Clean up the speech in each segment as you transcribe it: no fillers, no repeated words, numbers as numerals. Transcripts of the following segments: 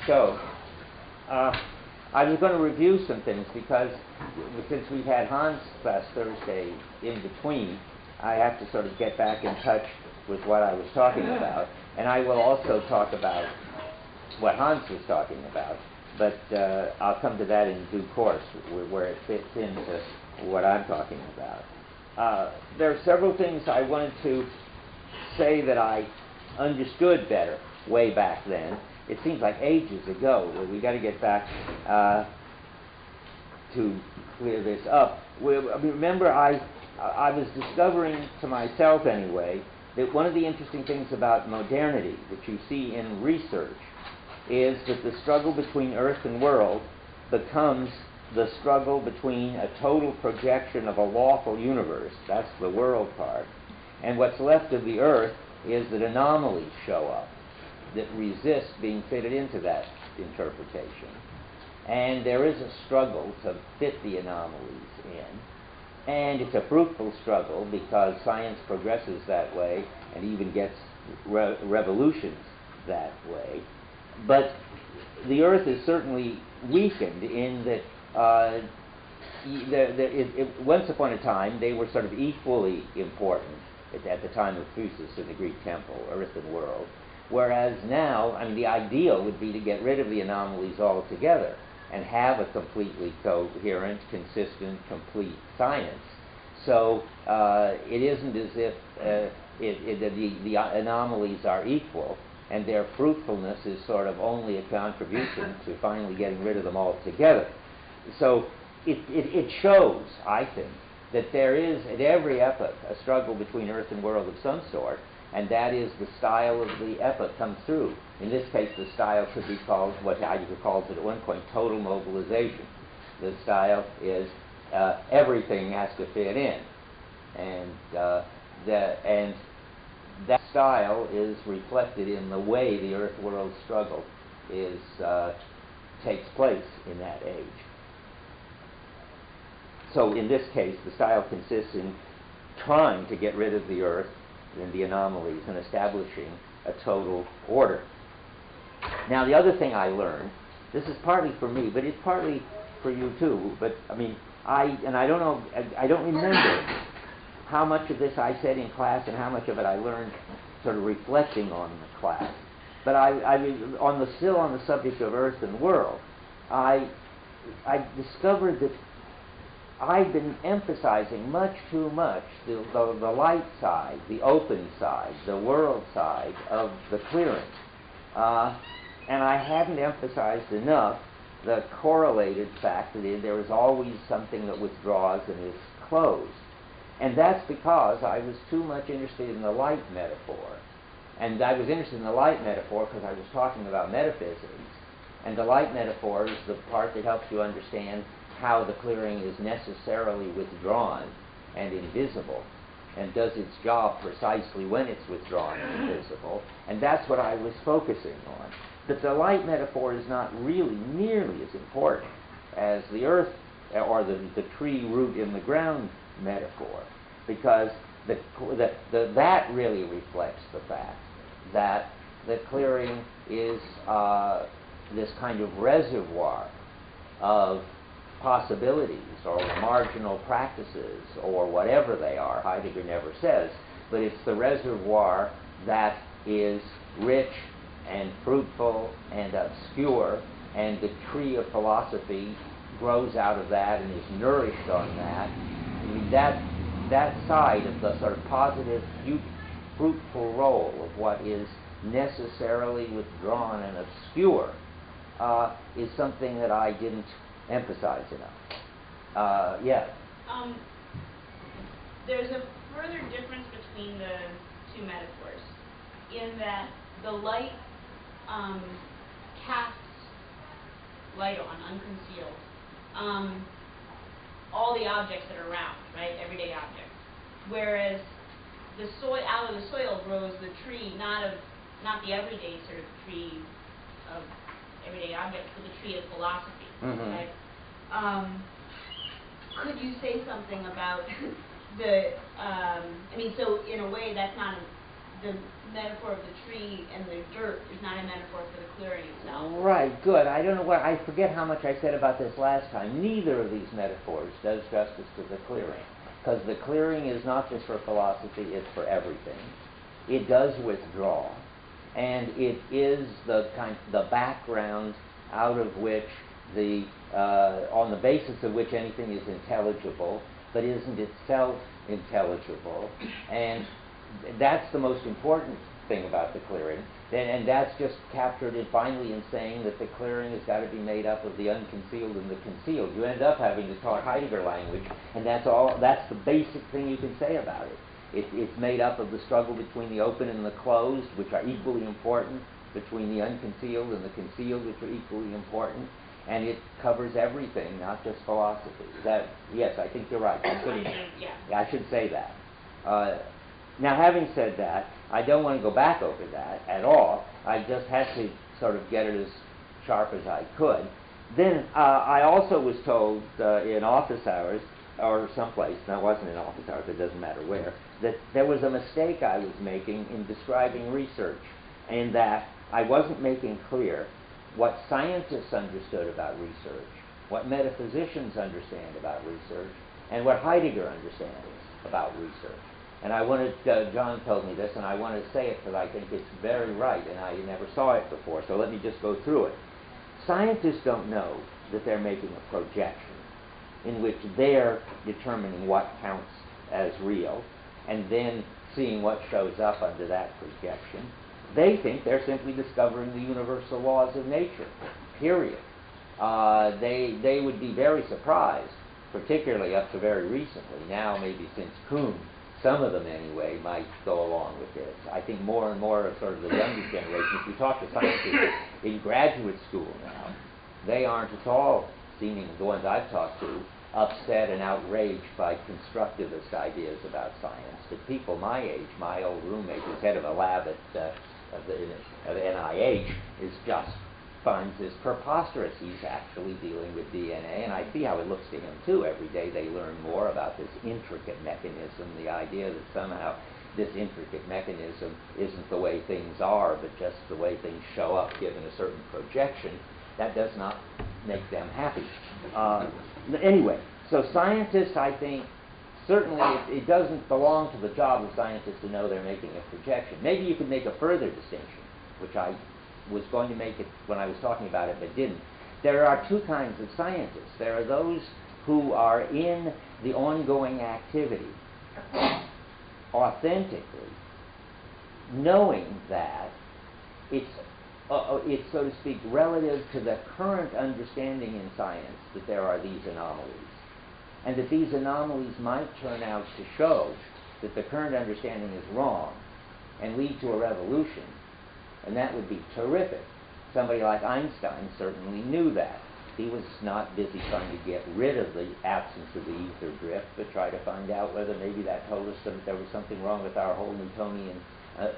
So, I was going to review some things because since we had Hans last Thursday in between, I have to sort of get back in touch with what I was talking about. And I will also talk about what Hans was talking about, but I'll come to that in due course, where it fits into what I'm talking about. There are several things I wanted to say that I understood better way back then. It seems like ages ago. We got to get back to clear this up. Remember, I was discovering to myself anyway that one of the interesting things about modernity that you see in research is that the struggle between earth and world becomes the struggle between a total projection of a lawful universe, that's the world part, and what's left of the earth is that anomalies show up that resist being fitted into that interpretation. And there is a struggle to fit the anomalies in, and it's a fruitful struggle because science progresses that way and even gets revolutions that way. But the earth is certainly weakened in that once upon a time they were sort of equally important at the time of Croesus in the Greek temple, earth and world, whereas now, I mean, the ideal would be to get rid of the anomalies altogether and have a completely coherent, consistent, complete science. So it isn't as if the anomalies are equal, and their fruitfulness is sort of only a contribution to finally getting rid of them altogether. So it shows, I think, that there is at every epoch a struggle between earth and world of some sort, and that is the style of the epoch comes through. In this case, the style could be called, what Heidegger calls it at one point, total mobilization. The style is everything has to fit in, and that style is reflected in the way the earth-world struggle takes place in that age. So in this case, the style consists in trying to get rid of the earth and the anomalies and establishing a total order. Now, the other thing I learned, this is partly for me, but it's partly for you too, but I mean, I don't know, I don't remember how much of this I said in class and how much of it I learned sort of reflecting on the class. But still on the subject of earth and world, I discovered that I've been emphasizing much too much the light side, the open side, the world side of the clearing. And I hadn't emphasized enough the correlated fact that there is always something that withdraws and is closed. And that's because I was too much interested in the light metaphor. And I was interested in the light metaphor because I was talking about metaphysics. And the light metaphor is the part that helps you understand how the clearing is necessarily withdrawn and invisible, and does its job precisely when it's withdrawn and invisible. And that's what I was focusing on. But the light metaphor is not really nearly as important as the earth or the tree root in the ground metaphor, because that really reflects the fact that the clearing is this kind of reservoir of possibilities or marginal practices or whatever they are. Heidegger never says, but it's the reservoir that is rich and fruitful and obscure, and the tree of philosophy grows out of that and is nourished on that. I mean, that side of the sort of positive, fruitful role of what is necessarily withdrawn and obscure is something that I didn't emphasize enough. Yeah. There's a further difference between the two metaphors in that the light casts light on, unconcealed, all the objects that are around, right? Everyday objects. Whereas the soil, out of the soil grows the tree, not the everyday sort of tree of everyday objects, but the tree of philosophy. Mm-hmm. Right? Could you say something about the? I mean, so in a way, that's not the metaphor of the tree and the dirt is not a metaphor for the clearing itself. Right, good. I don't know what, I forget how much I said about this last time. Neither of these metaphors does justice to the clearing, because the clearing is not just for philosophy, it's for everything. It does withdraw, and it is the background out of which on the basis of which anything is intelligible, but isn't itself intelligible. And that's the most important thing about the clearing. And that's just captured finally in saying that the clearing has got to be made up of the unconcealed and the concealed. You end up having to talk Heidegger language, and that's the basic thing you can say about it. It's made up of the struggle between the open and the closed, which are equally important, between the unconcealed and the concealed, which are equally important, and it covers everything, not just philosophy. Yes, I think you're right. I should say that. Now, having said that, I don't want to go back over that at all. I just had to sort of get it as sharp as I could. Then I also was told in office hours, or someplace, and it wasn't in office hours, it doesn't matter where, that there was a mistake I was making in describing research, and that I wasn't making clear what scientists understood about research, what metaphysicians understand about research, and what Heidegger understands about research. And I wanted, John told me this, and I want to say it because I think it's very right, and I never saw it before, so let me just go through it. Scientists don't know that they're making a projection in which they're determining what counts as real, and then seeing what shows up under that projection. They think they're simply discovering the universal laws of nature, period. They would be very surprised, particularly up to very recently, now maybe since Kuhn, some of them anyway, might go along with this. I think more and more of sort of the younger generation, if you talk to scientists in graduate school now, they aren't at all seeming, the ones I've talked to, upset and outraged by constructivist ideas about science. But people my age, my old roommate who's head of a lab at NIH, finds this preposterous. He's actually dealing with DNA, and I see how it looks to him too. Every day they learn more about this intricate mechanism, the idea that somehow this intricate mechanism isn't the way things are, but just the way things show up given a certain projection. That does not make them happy. Anyway, so scientists, I think, certainly it doesn't belong to the job of scientists to know they're making a projection. Maybe you could make a further distinction, which I was going to make it when I was talking about it, but didn't. There are two kinds of scientists. There are those who are in the ongoing activity authentically, knowing that it's, so to speak, relative to the current understanding in science that there are these anomalies, and that these anomalies might turn out to show that the current understanding is wrong and lead to a revolution, and that would be terrific. Somebody like Einstein certainly knew that. He was not busy trying to get rid of the absence of the ether drift, but try to find out whether maybe that told us that there was something wrong with our whole Newtonian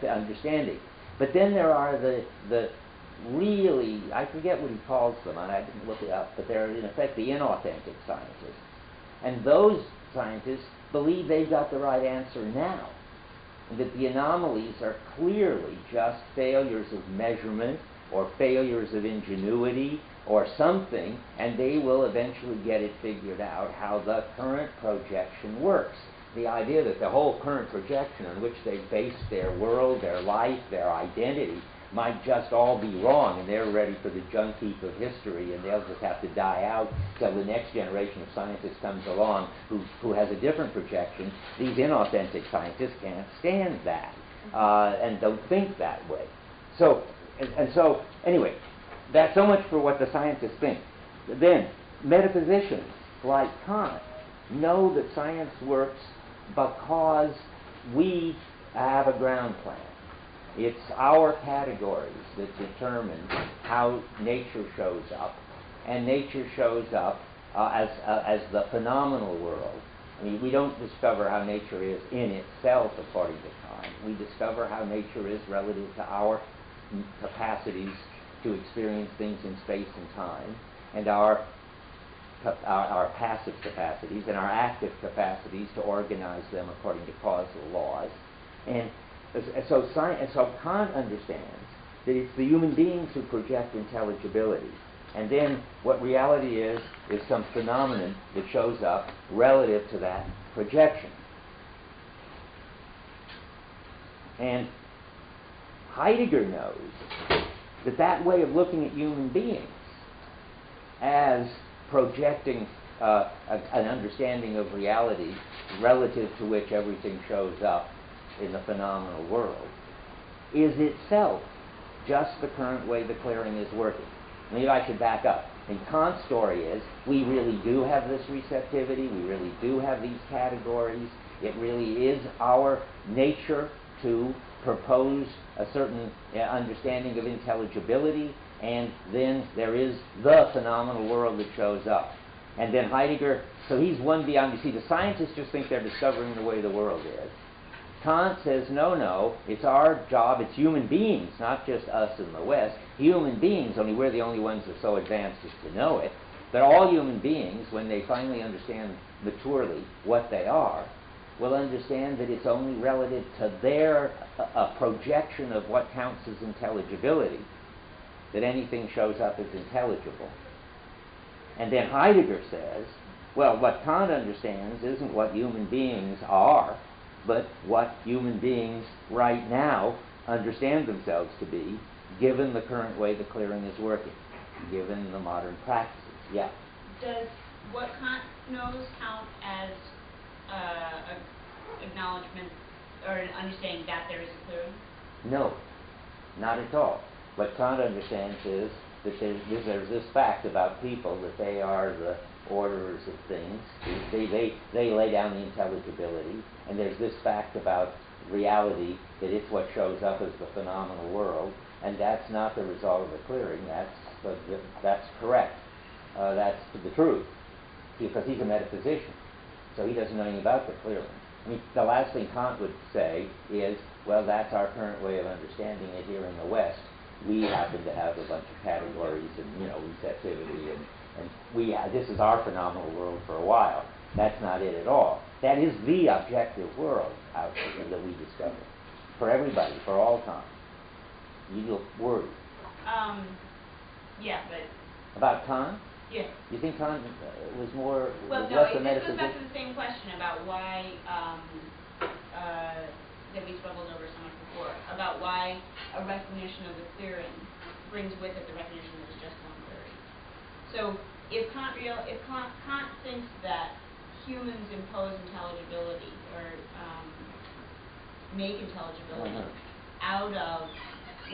understanding. But then there are the really, I forget what he calls them, and I didn't look it up, but they're in effect the inauthentic scientists. And those scientists believe they've got the right answer now, and that the anomalies are clearly just failures of measurement or failures of ingenuity or something, and they will eventually get it figured out how the current projection works. The idea that the whole current projection on which they base their world, their life, their identity might just all be wrong, and they're ready for the junk heap of history, and they'll just have to die out till the next generation of scientists comes along who has a different projection. These inauthentic scientists can't stand that and don't think that way. So, so anyway, that's so much for what the scientists think. Then, metaphysicians like Kant know that science works because we have a ground plan. It's our categories that determine how nature shows up, and nature shows up as the phenomenal world. I mean, we don't discover how nature is in itself according to Kant. We discover how nature is relative to our capacities to experience things in space and time, and our passive capacities and our active capacities to organize them according to causal laws. And so Kant understands that it's the human beings who project intelligibility. And then what reality is some phenomenon that shows up relative to that projection. And Heidegger knows that that way of looking at human beings as projecting an understanding of reality relative to which everything shows up in the phenomenal world is itself just the current way the clearing is working. Maybe I should back up. And Kant's story is we really do have this receptivity, we really do have these categories, it really is our nature to propose a certain understanding of intelligibility, and then there is the phenomenal world that shows up. And then Heidegger, so he's one beyond. You see, the scientists just think they're discovering the way the world is. Kant says, no, it's our job, it's human beings, not just us in the West, human beings, only we're the only ones that are so advanced as to know it, but all human beings, when they finally understand maturely what they are, will understand that it's only relative to their projection of what counts as intelligibility that anything shows up as intelligible. And then Heidegger says, well, what Kant understands isn't what human beings are, but what human beings right now understand themselves to be, given the current way the clearing is working, given the modern practices. Yeah? Does what Kant knows count as an acknowledgement or an understanding that there is a clearing? No, not at all. What Kant understands is that there's this fact about people, that they are the orderers of things. They lay down the intelligibility, and there's this fact about reality, that it's what shows up as the phenomenal world, and that's not the result of the clearing. That's correct. That's the truth, because he's a metaphysician, so he doesn't know anything about the clearing. I mean, the last thing Kant would say is, well, that's our current way of understanding it here in the West. We happen to have a bunch of categories and, receptivity, and this is our phenomenal world for a while. That's not it at all. That is the objective world out there that we discover. For everybody, for all time. You look worried. Yeah, but... About Kant? Yeah. You think Kant was more... Well, no, it goes back to the same question about why... that we struggled over so much before, about why a recognition of the clearing brings with it the recognition that it's just one clearing. So if Kant thinks that humans impose intelligibility or make intelligibility out of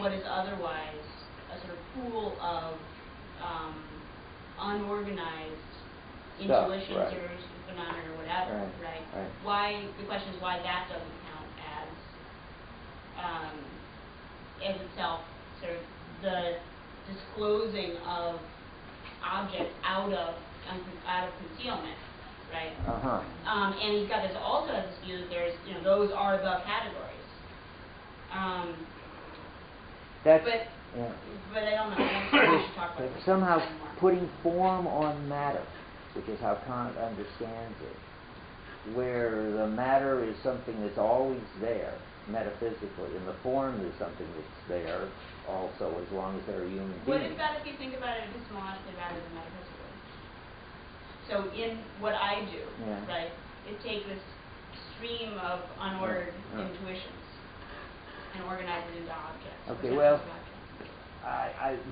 what is otherwise a sort of pool of unorganized intuitions or phenomena or whatever, right? Why, the question is why that doesn't count as itself sort of the disclosing of objects out of concealment, right? And he's got this also has this view that there's those are the categories. But I don't know. I'm sure we should talk about this. Somehow putting form on matter, which is how Kant understands it, where the matter is something that's always there metaphysically, and the form is something that's there also as long as there are human beings. What about if you think about it epistemologically rather than metaphysically? So in what I do, right, it takes this stream of unordered intuitions and organize it into objects. Okay, well,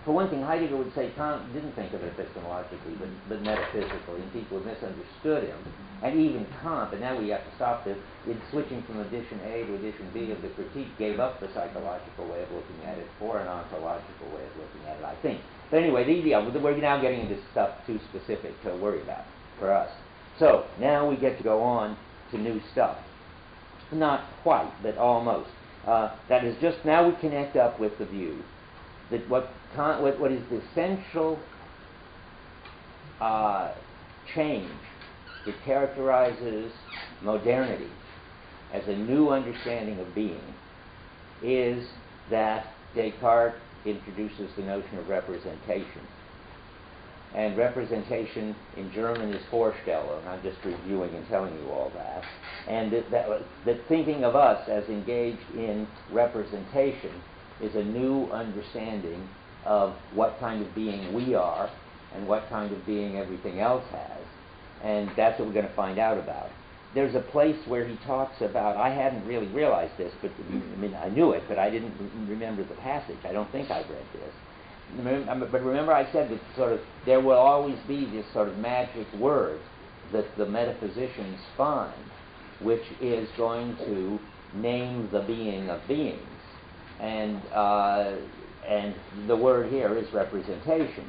for one thing, Heidegger would say Kant didn't think of it epistemologically, but metaphysically, and people misunderstood him, and even Kant, but now we have to stop this, in switching from edition A to edition B of the critique, gave up the psychological way of looking at it for an ontological way of looking at it, I think. But anyway, we're now getting into stuff too specific to worry about for us. So, now we get to go on to new stuff. Not quite, but almost. That is just, now we connect up with the view that what is the essential change that characterizes modernity as a new understanding of being is that Descartes introduces the notion of representation. and representation in German is Vorstellung. I'm just reviewing and telling you all that. And that thinking of us as engaged in representation is a new understanding of what kind of being we are and what kind of being everything else has. And that's what we're going to find out about. There's a place where he talks about, I hadn't really realized this, but I mean, I knew it, but I didn't remember the passage. I don't think I've read this. But remember I said that sort of there will always be this sort of magic word that the metaphysicians find, which is going to name the being of beings. And the word here is representation.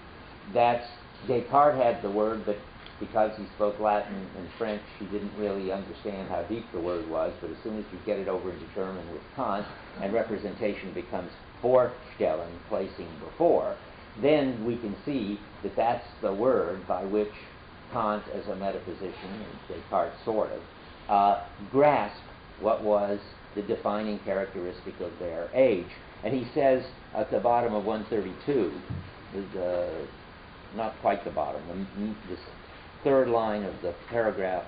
That's, Descartes had the word, but because he spoke Latin and French, he didn't really understand how deep the word was, but as soon as you get it over into German with Kant, and representation becomes Vorstellung, placing before, then we can see that that's the word by which Kant, as a metaphysician, and Descartes sort of, grasped what was the defining characteristic of their age. And he says at the bottom of 132, not quite the bottom, this third line of the paragraph,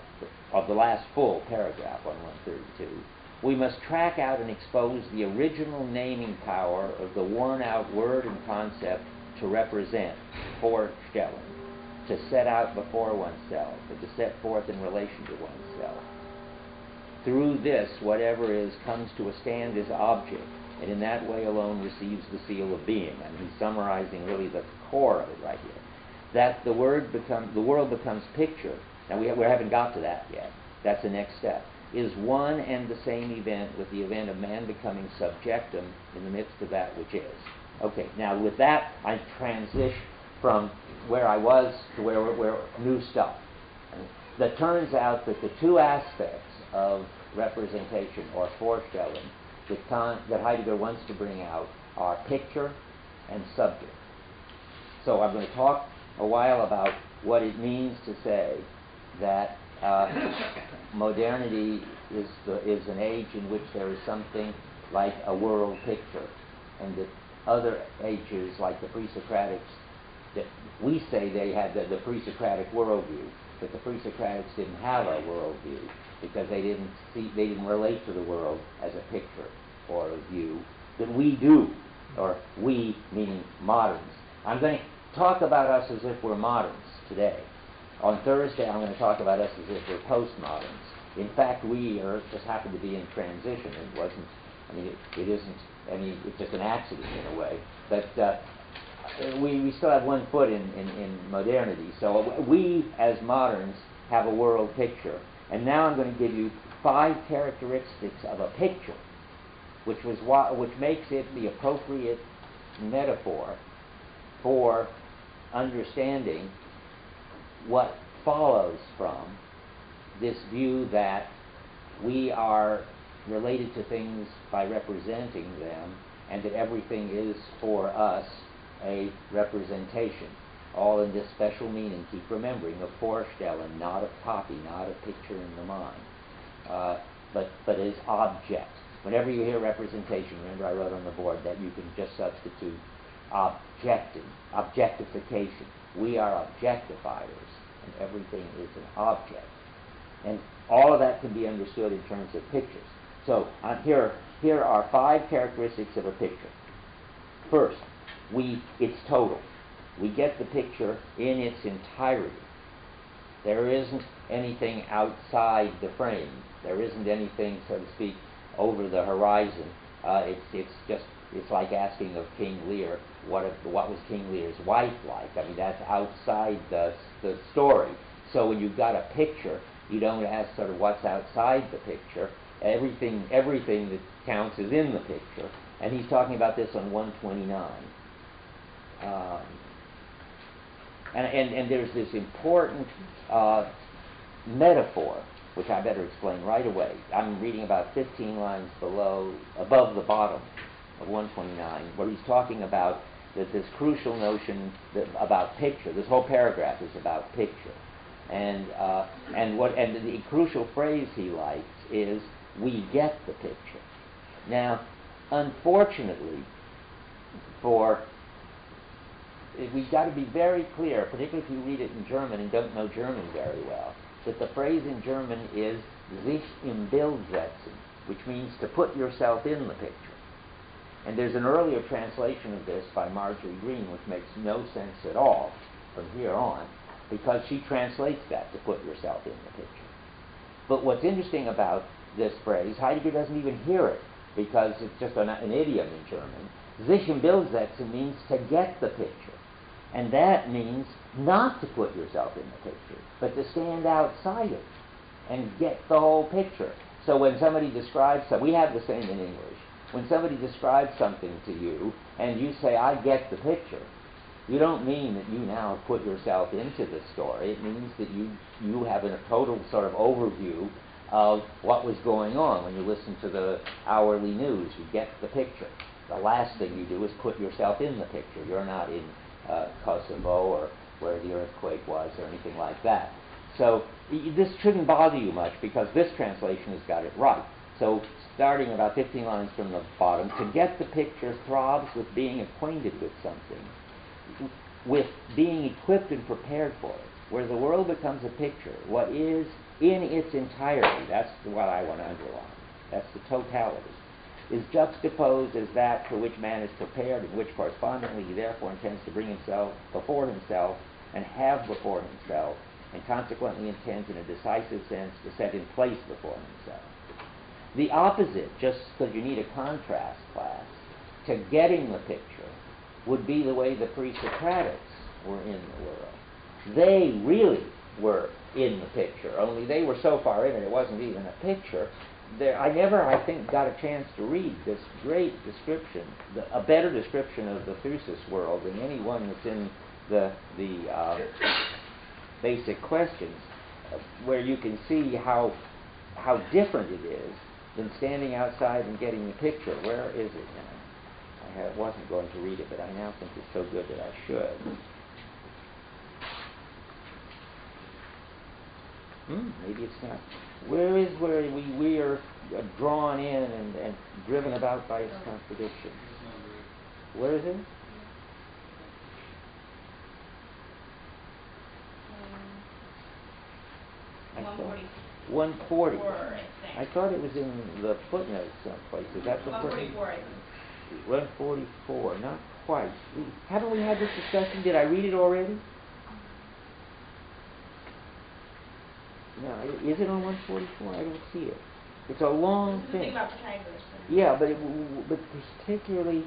of the last full paragraph on 132, we must track out and expose the original naming power of the worn-out word and concept to represent, Vorstellung, to set out before oneself, or to set forth in relation to oneself. Through this, whatever is comes to a stand as object, and in that way alone receives the seal of being. And he's summarizing really the core of it right here. That the world becomes picture. Now we haven't got to that yet. That's the next step. Is one and the same event with the event of man becoming subjectum in the midst of that which is. Okay, now with that, I transition from where I was to where new stuff. And that turns out that the two aspects of representation, or Vorstellung, that Heidegger wants to bring out are picture and subject. So I'm going to talk a while about what it means to say that modernity is an age in which there is something like a world picture, and that other ages, like the pre-Socratics, that we say they had the pre-Socratic worldview, but the pre-Socratics didn't have a worldview because they didn't relate to the world as a picture or a view that we do, or we meaning moderns. I'm going to talk about us as if we're moderns today. On Thursday, I'm going to talk about us as if we're postmoderns. In fact, we just happen to be in transition. It wasn't, I mean, it isn't, I mean, it's just an accident in a way. But we still have one foot in modernity. So we, as moderns, have a world picture. And now I'm going to give you 5 characteristics of a picture, which makes it the appropriate metaphor for understanding what follows from this view that we are related to things by representing them, and that everything is for us a representation, all in this special meaning, keep remembering, of Vorstellung, not of copy, not a picture in the mind, but as object. Whenever you hear representation, remember I wrote on the board that you can just substitute objectification. We are objectifiers, and everything is an object. And all of that can be understood in terms of pictures. So here are 5 characteristics of a picture. First, it's total. We get the picture in its entirety. There isn't anything outside the frame. There isn't anything, so to speak, over the horizon. It's like asking of King Lear, what was King Lear's wife like? I mean, that's outside the story. So when you've got a picture, you don't ask sort of what's outside the picture. Everything that counts is in the picture. And he's talking about this on 129. And there's this important metaphor, which I better explain right away. I'm reading about 15 lines above the bottom of 129, where he's talking about that this crucial notion about picture. This whole paragraph is about picture, and the crucial phrase he likes is "we get the picture." Now, unfortunately, for we've got to be very clear, particularly if you read it in German and don't know German very well, that the phrase in German is sich im Bild setzen, which means to put yourself in the picture. And there's an earlier translation of this by Marjorie Green, which makes no sense at all from here on, because she translates that to put yourself in the picture. But what's interesting about this phrase, Heidegger doesn't even hear it, because it's just an idiom in German. Sich im Bild setzen means to get the picture. And that means not to put yourself in the picture, but to stand outside it and get the whole picture. So when somebody describes something, we have the same in English. When somebody describes something to you and you say, I get the picture, you don't mean that you now put yourself into the story. It means that you have a total sort of overview of what was going on. When you listen to the hourly news, you get the picture. The last thing you do is put yourself in the picture. You're not in Kosovo or where the earthquake was or anything like that. So this shouldn't bother you much, because this translation has got it right. So starting about 15 lines from the bottom, to get the picture throbs with being acquainted with something, with being equipped and prepared for it. Where the world becomes a picture, what is in its entirety, that's what I want to underline, that's the totality, is juxtaposed as that for which man is prepared, and which correspondingly he therefore intends to bring himself before himself and have before himself, and consequently intends in a decisive sense to set in place before himself. The opposite, just because you need a contrast class, to getting the picture, would be the way the pre-Socratics were in the world. They really were in the picture, only they were so far in it, it wasn't even a picture. I never, I think, got a chance to read this great description, a better description of the Thusis world than any one that's in the basic questions, where you can see how different it is than standing outside and getting the picture. Where is it now? I wasn't going to read it, but I now think it's so good that I should. Maybe it's not. Where we are drawn in and driven about by its contradictions? Where is it? 140. I thought it was in the footnotes someplace. Is that the 144, I think. 144, not quite. Haven't we had this discussion? Did I read it already? No, is it on 144? I don't see it. It's a long thing. About Pythagoras. Yeah, but particularly,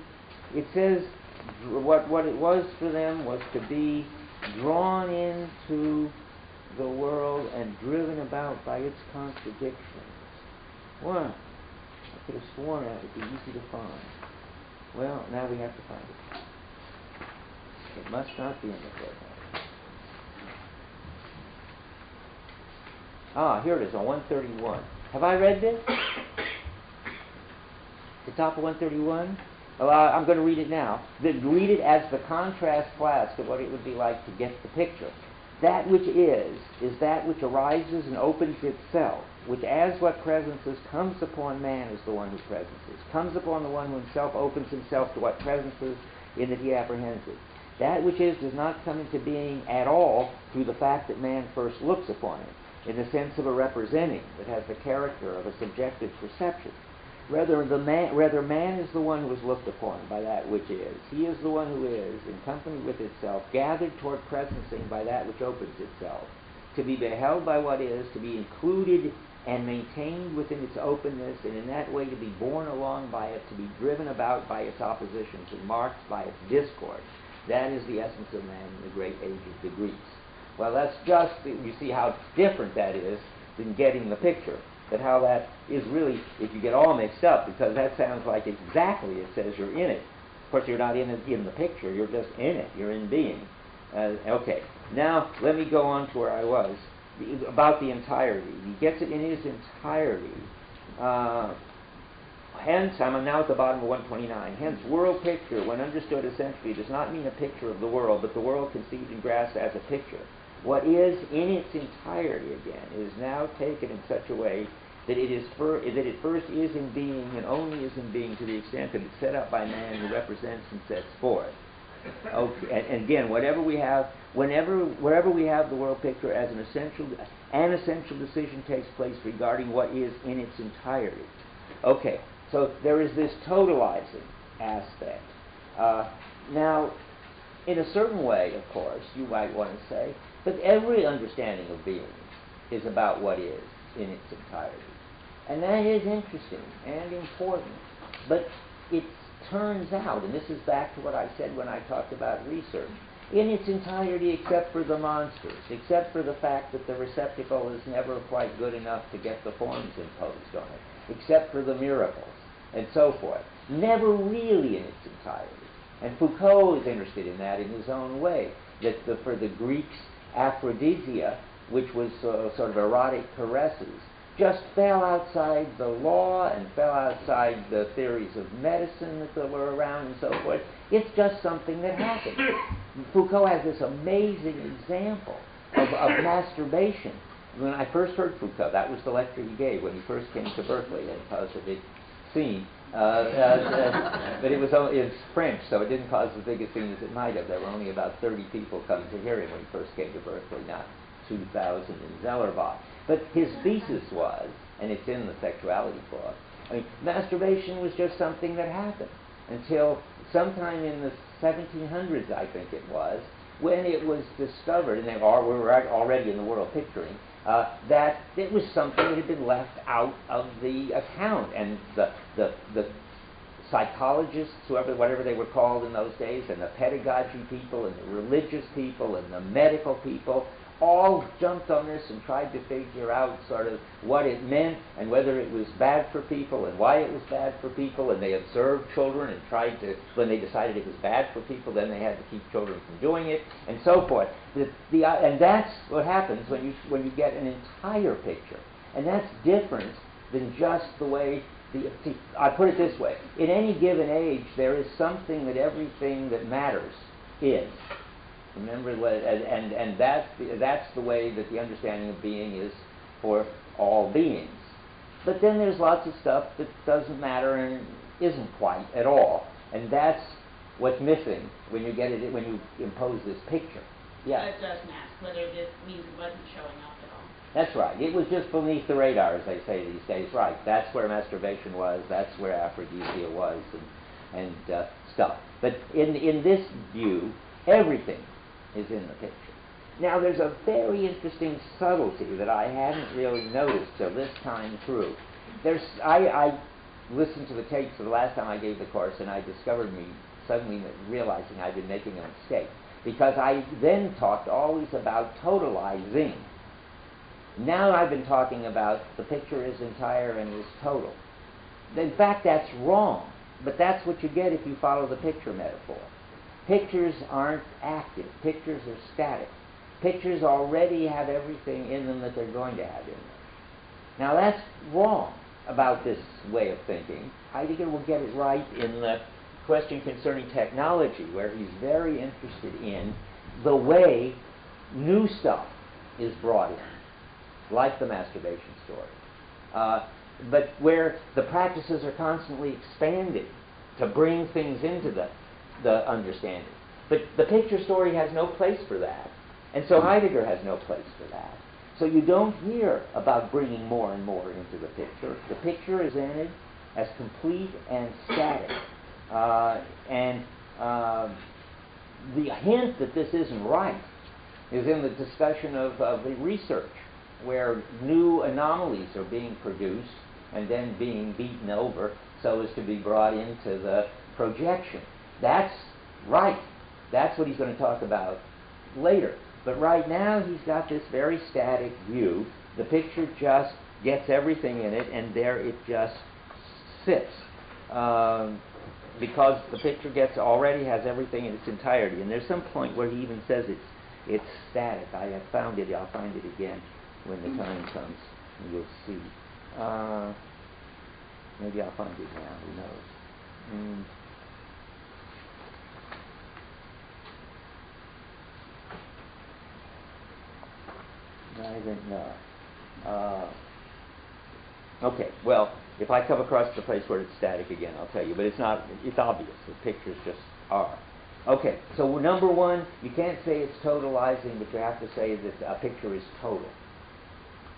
it says what it was for them was to be drawn into the world and driven about by its contradictions. Well, I could have sworn that would be easy to find. Well, now we have to find it. It must not be in the footnote. Ah, here it is on 131. Have I read this? The top of 131? Well, I'm going to read it now. Read it as the contrast class to what it would be like to get the picture. That which is that which arises and opens itself, which as what presences comes upon man as the one who presences, comes upon the one who himself opens himself to what presences in that he apprehends it. That which is does not come into being at all through the fact that man first looks upon it, in the sense of a representing that has the character of a subjective perception. Rather, man is the one who is looked upon by that which is. He is the one who is, in company with itself, gathered toward presencing by that which opens itself, to be beheld by what is, to be included and maintained within its openness, and in that way to be borne along by it, to be driven about by its oppositions, and marked by its discord. That is the essence of man in the great age of the Greeks. Well, that's just, you see how different that is than getting the picture. But how that is really, if you get all mixed up, because that sounds like exactly it says you're in it. Of course, you're not in the picture, you're just in it, you're in being. Okay, now let me go on to where I was, about the entirety. He gets it in his entirety. Hence, I'm now at the bottom of 129. Hence, world picture, when understood essentially, does not mean a picture of the world, but the world conceived and grasped as a picture. What is in its entirety, again, is now taken in such a way that it first is in being and only is in being to the extent that it's set up by man who represents and sets forth. Okay, and again, wherever we have the world picture as an essential decision takes place regarding what is in its entirety. Okay, so there is this totalizing aspect. Now, in a certain way, of course, you might want to say, but every understanding of being is about what is in its entirety. And that is interesting and important. But it turns out, and this is back to what I said when I talked about research, in its entirety except for the monsters, except for the fact that the receptacle is never quite good enough to get the forms imposed on it, except for the miracles, and so forth. Never really in its entirety. And Foucault is interested in that in his own way, that for the Greeks, aphrodisia, which was sort of erotic caresses, just fell outside the law and fell outside the theories of medicine that were around and so forth. It's just something that happened. Foucault has this amazing example of masturbation. When I first heard Foucault, that was the lecture he gave when he first came to Berkeley, and caused a big scene. But it was French, so it didn't cause as big a scene as it might have. There were only about 30 people coming to hear him when he first came to Berkeley, not 2,000 in Zellerbach. But his thesis was, and it's in the sexuality book, masturbation was just something that happened until sometime in the 1700s, I think it was, when it was discovered, and we were already in the world picturing, that it was something that had been left out of the account, and the psychologists, whatever they were called in those days, and the pedagogy people, and the religious people, and the medical people, all jumped on this and tried to figure out sort of what it meant and whether it was bad for people and why it was bad for people, and they observed children and tried to, when they decided it was bad for people, then they had to keep children from doing it, and so forth. And that's what happens when you get an entire picture. And that's different than just the way, I put it this way, in any given age there is something that everything that matters is. Remember, and that's the way that the understanding of being is for all beings. But then there's lots of stuff that doesn't matter and isn't quite at all, and that's what's missing when you get it, when you impose this picture. Yeah. It doesn't ask whether this means it wasn't showing up at all. That's right. It was just beneath the radar, as they say these days. Right. That's where masturbation was. That's where aphrodisia was, and stuff. But in this view, everything is in the picture. Now, there's a very interesting subtlety that I hadn't really noticed till this time through. I listened to the tapes of the last time I gave the course, and I discovered me suddenly realizing I'd been making a mistake, because I then talked always about totalizing. Now I've been talking about the picture is entire and is total. In fact, that's wrong, but that's what you get if you follow the picture metaphor. Pictures aren't active. Pictures are static. Pictures already have everything in them that they're going to have in them. Now, that's wrong about this way of thinking. Heidegger will get it right in the question concerning technology, where he's very interested in the way new stuff is brought in, like the masturbation story. But where the practices are constantly expanded to bring things into the understanding. But the picture story has no place for that. And so Heidegger has no place for that. So you don't hear about bringing more and more into the picture. The picture is presented as complete and static. And the hint that this isn't right is in the discussion of the research, where new anomalies are being produced and then being beaten over so as to be brought into the projection. That's right. That's what he's going to talk about later. But right now he's got this very static view. The picture just gets everything in it, and there it just sits. Because the picture already has everything in its entirety. And there's some point where he even says it's static. I have found it. I'll find it again when the time comes. And you'll see. Maybe I'll find it now. Who knows? I don't know. Okay, well, if I come across the place where it's static again, I'll tell you. But it's not, it's obvious. The pictures just are. Okay, so number one, you can't say it's totalizing, but you have to say that a picture is total.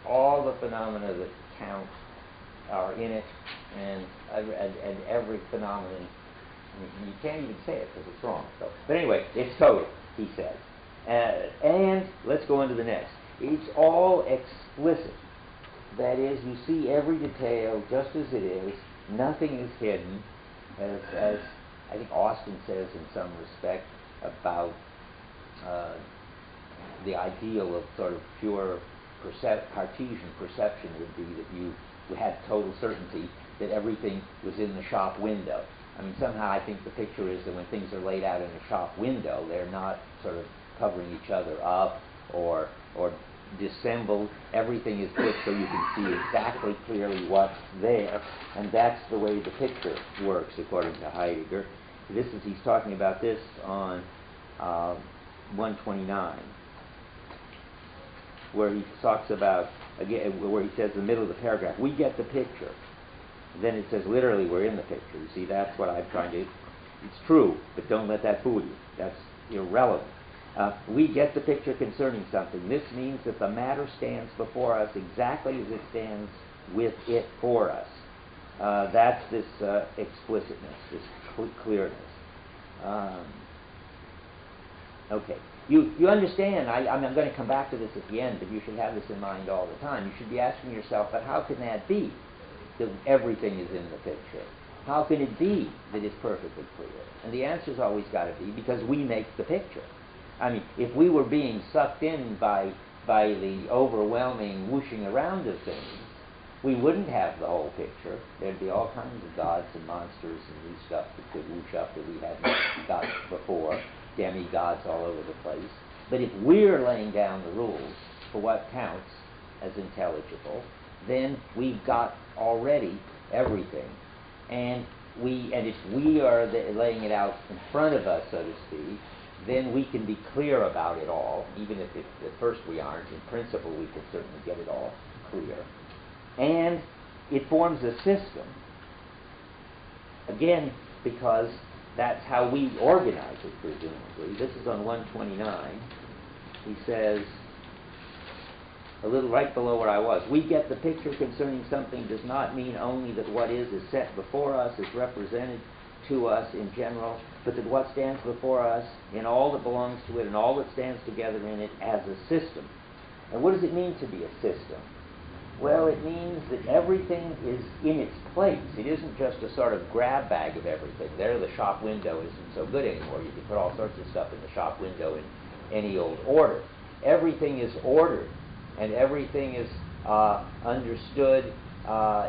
All the phenomena that count are in it, and every phenomenon, you can't even say it because it's wrong. So, but anyway, it's total, he says. And let's go on to the next. It's all explicit. That is, you see every detail just as it is. Nothing is hidden, as I think Austin says in some respect about the ideal of sort of pure Cartesian perception would be that you had total certainty that everything was in the shop window. I mean, somehow I think the picture is that when things are laid out in a shop window, they're not sort of covering each other up or dissembled. Everything is put so you can see exactly clearly what's there, and that's the way the picture works according to Heidegger. He's talking about this on 129, where he talks about, again, where he says in the middle of the paragraph, we get the picture. Then it says literally we're in the picture. You see, that's what I'm trying to, it's true, but don't let that fool you. That's irrelevant. We get the picture concerning something. This means that the matter stands before us exactly as it stands with it for us. That's this explicitness, this clearness. Okay. You understand, I'm going to come back to this at the end, but you should have this in mind all the time. You should be asking yourself, but how can that be, that everything is in the picture? How can it be that it's perfectly clear? And the answer's always got to be because we make the picture. I mean, if we were being sucked in by the overwhelming whooshing around of things, we wouldn't have the whole picture. There'd be all kinds of gods and monsters and new stuff that could whoosh up that we hadn't got before, demigods all over the place. But if we're laying down the rules for what counts as intelligible, then we've got already everything. And if we are laying it out in front of us, so to speak, then we can be clear about it all, even if at first we aren't. In principle, we can certainly get it all clear. And it forms a system, again, because that's how we organize it, presumably. This is on 129. He says, a little right below where I was, we get the picture concerning something does not mean only that what is set before us, is represented to us in general, but that what stands before us in all that belongs to it and all that stands together in it as a system. And what does it mean to be a system? Well, it means that everything is in its place. It isn't just a sort of grab bag of everything. There, the shop window isn't so good anymore. You can put all sorts of stuff in the shop window in any old order. Everything is ordered, and everything is understood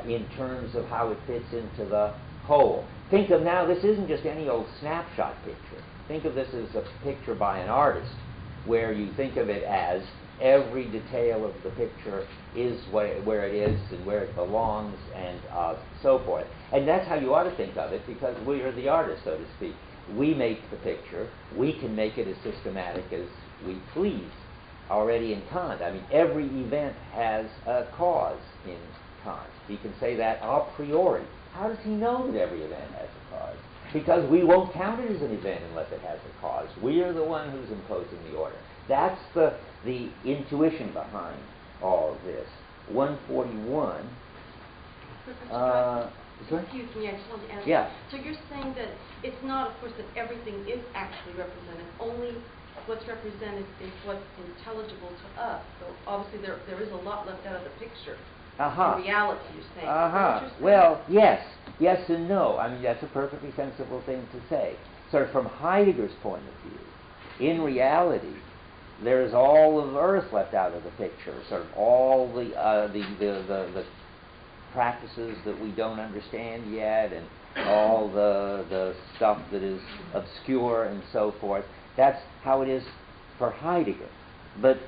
in terms of how it fits into the whole. Think of now, this isn't just any old snapshot picture. Think of this as a picture by an artist, where you think of it as every detail of the picture is where it is and where it belongs and so forth. And that's how you ought to think of it, because we are the artist, so to speak. We make the picture. We can make it as systematic as we please already in Kant. I mean, every event has a cause in Kant. He can say that a priori. How does he know that every event has a cause? Because we won't count it as an event unless it has a cause. We are the one who's imposing the order. That's the intuition behind all of this. 141. Excuse me, I just want to ask. Yeah. So you're saying that it's not, of course, that everything is actually represented. Only what's represented is what's intelligible to us. So obviously there is a lot left out of the picture. In reality, you're saying. Well, yes. Yes and no. I mean, that's a perfectly sensible thing to say. Sort of from Heidegger's point of view, in reality, there's all of Earth left out of the picture. Sort of all the practices that we don't understand yet, and all the stuff that is obscure and so forth. That's how it is for Heidegger. But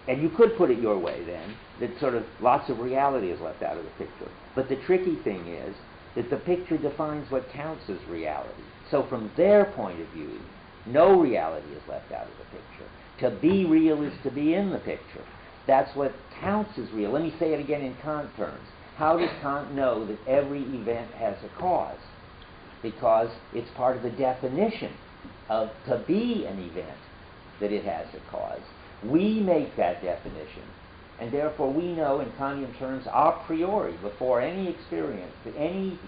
and you could put it your way then, that sort of lots of reality is left out of the picture. But the tricky thing is that the picture defines what counts as reality. So from their point of view, no reality is left out of the picture. To be real is to be in the picture. That's what counts as real. Let me say it again in Kant terms. How does Kant know that every event has a cause? because it's part of the definition of to be an event that it has a cause. We make that definition, and therefore we know in Kantian terms a priori, before any experience, that any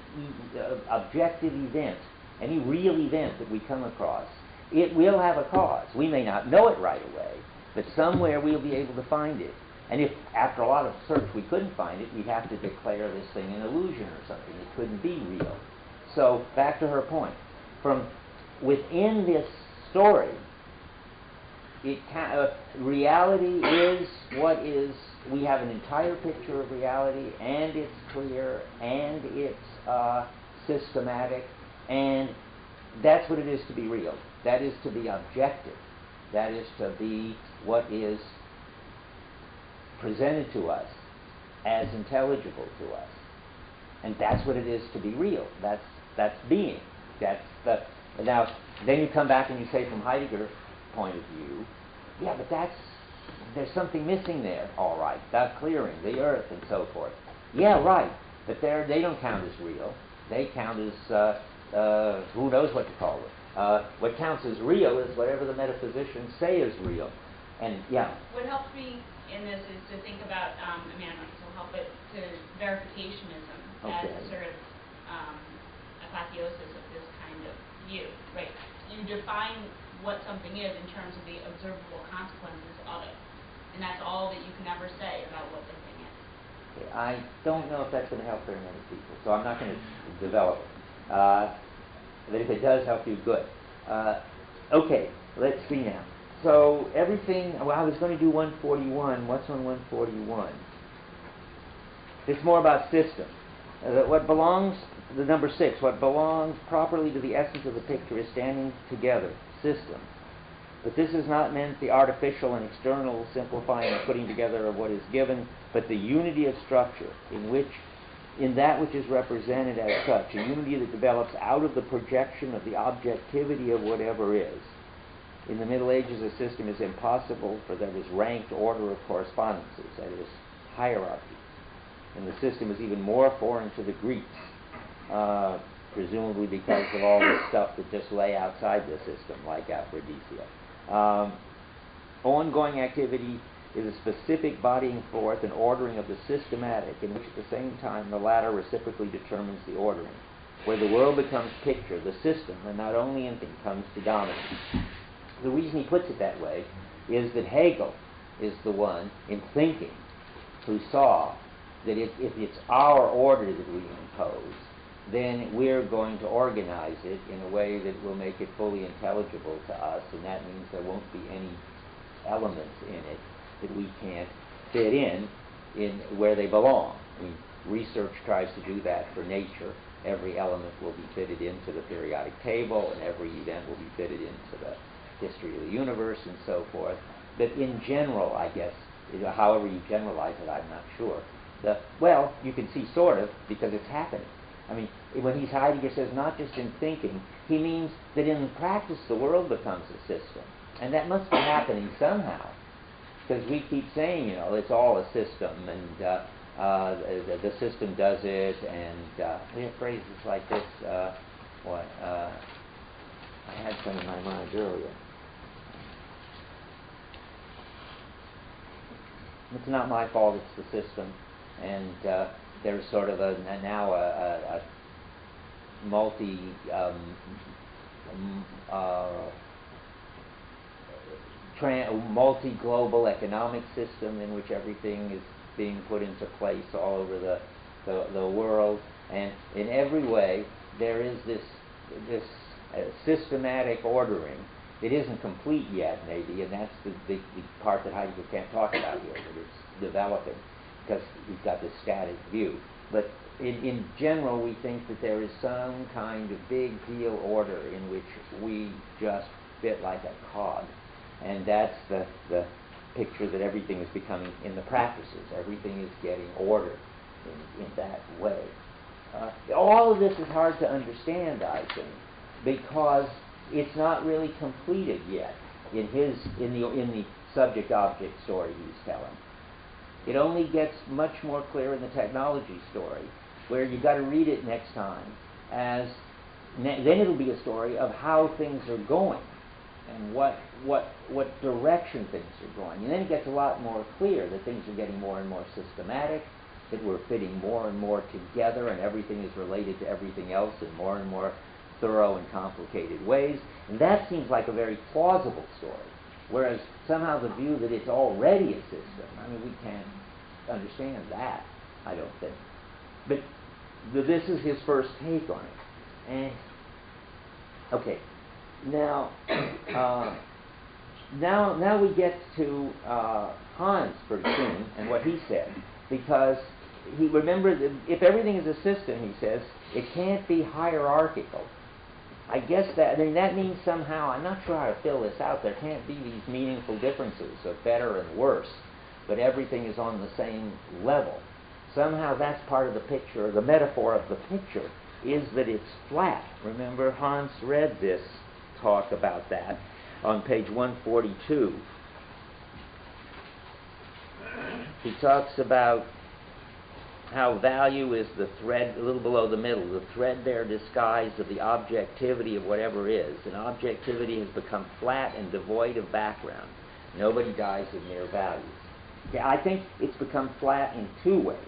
objective event, any real event that we come across, it will have a cause. We may not know it right away, but somewhere we'll be able to find it. And if, after a lot of search, we couldn't find it, we'd have to declare this thing an illusion or something. It couldn't be real. So, back to her point. From within this story, reality is what is. We have an entire picture of reality, and it's clear, and it's systematic, and that's what it is to be real. That is to be objective. That is to be what is presented to us as intelligible to us. And that's what it is to be real. That's being. Now, then you come back and you say from Heidegger's point of view, yeah, but there's something missing there. All right, that clearing, the earth, and so forth. Yeah, right, but they don't count as real. They count as, who knows what to call it. What counts as real is whatever the metaphysicians say is real. And, yeah. What helps me in this is to think about, will help it to verificationism as a sort of apotheosis of this kind of view, right? You define what something is in terms of the observable consequences of it, and that's all that you can ever say about what the thing is. I don't know if that's going to help very many people, so I'm not going to develop it. But if it does help you, good. Okay, let's see now. So everything, well, I was going to do 141. What's on 141? It's more about system. What belongs, the number 6, what belongs properly to the essence of the picture is standing together, system. But this is not meant the artificial and external simplifying and putting together of what is given, but the unity of structure in that which is represented as such, a unity that develops out of the projection of the objectivity of whatever is. In the Middle Ages, a system is impossible, for there was ranked order of correspondences, that is, hierarchy. And the system is even more foreign to the Greeks, presumably because of all the stuff that just lay outside the system, like aphrodisia. Ongoing activity is a specific bodying forth and ordering of the systematic, in which at the same time the latter reciprocally determines the ordering. Where the world becomes picture, the system, and not only anything, comes to dominate. The reason he puts it that way is that Hegel is the one, in thinking, who saw that if it's our order that we impose, then we're going to organize it in a way that will make it fully intelligible to us, and that means there won't be any elements in it that we can't fit in where they belong. I mean, research tries to do that for nature. Every element will be fitted into the periodic table, and every event will be fitted into the history of the universe, and so forth. But in general, I guess, however you generalize it, I'm not sure. Well, you can see sort of, because it's happening. I mean, when Heidegger says not just in thinking, he means that in practice the world becomes a system. And that must be happening somehow. Because we keep saying, it's all a system, and the system does it, and we have phrases like this, I had some in my mind earlier. It's not my fault, it's the system. And there's sort of now a multi-global economic system in which everything is being put into place all over the world. And in every way, there is this systematic ordering. It isn't complete yet, maybe, and that's the part that Heidegger can't talk about here, that it's developing, because we've got this static view. But in general, we think that there is some kind of big deal order in which we just fit like a cog. And that's the picture that everything is becoming in the practices. Everything is getting ordered in that way. All of this is hard to understand, I think, because it's not really completed yet in the subject-object story he's telling. It only gets much more clear in the technology story, where you've got to read it next time as then it'll be a story of how things are going and what direction things are going. And then it gets a lot more clear that things are getting more and more systematic, that we're fitting more and more together, and everything is related to everything else in more and more thorough and complicated ways. And that seems like a very plausible story. Whereas somehow the view that it's already a system, I mean, we can't understand that, I don't think. But this is his first take on it. And, okay, now we get to Hans Bergson and what he said, because he remembered that if everything is a system, he says, it can't be hierarchical. I guess that means somehow, I'm not sure how to fill this out, there can't be these meaningful differences of better and worse, but everything is on the same level. Somehow that's part of the picture, the metaphor of the picture is that it's flat. Remember, Hans read this talk about that on page 142. He talks about how value is the thread, a little below the middle, the threadbare disguise of the objectivity of whatever is. And objectivity has become flat and devoid of background. Nobody dies of mere values. Yeah, I think it's become flat in two ways.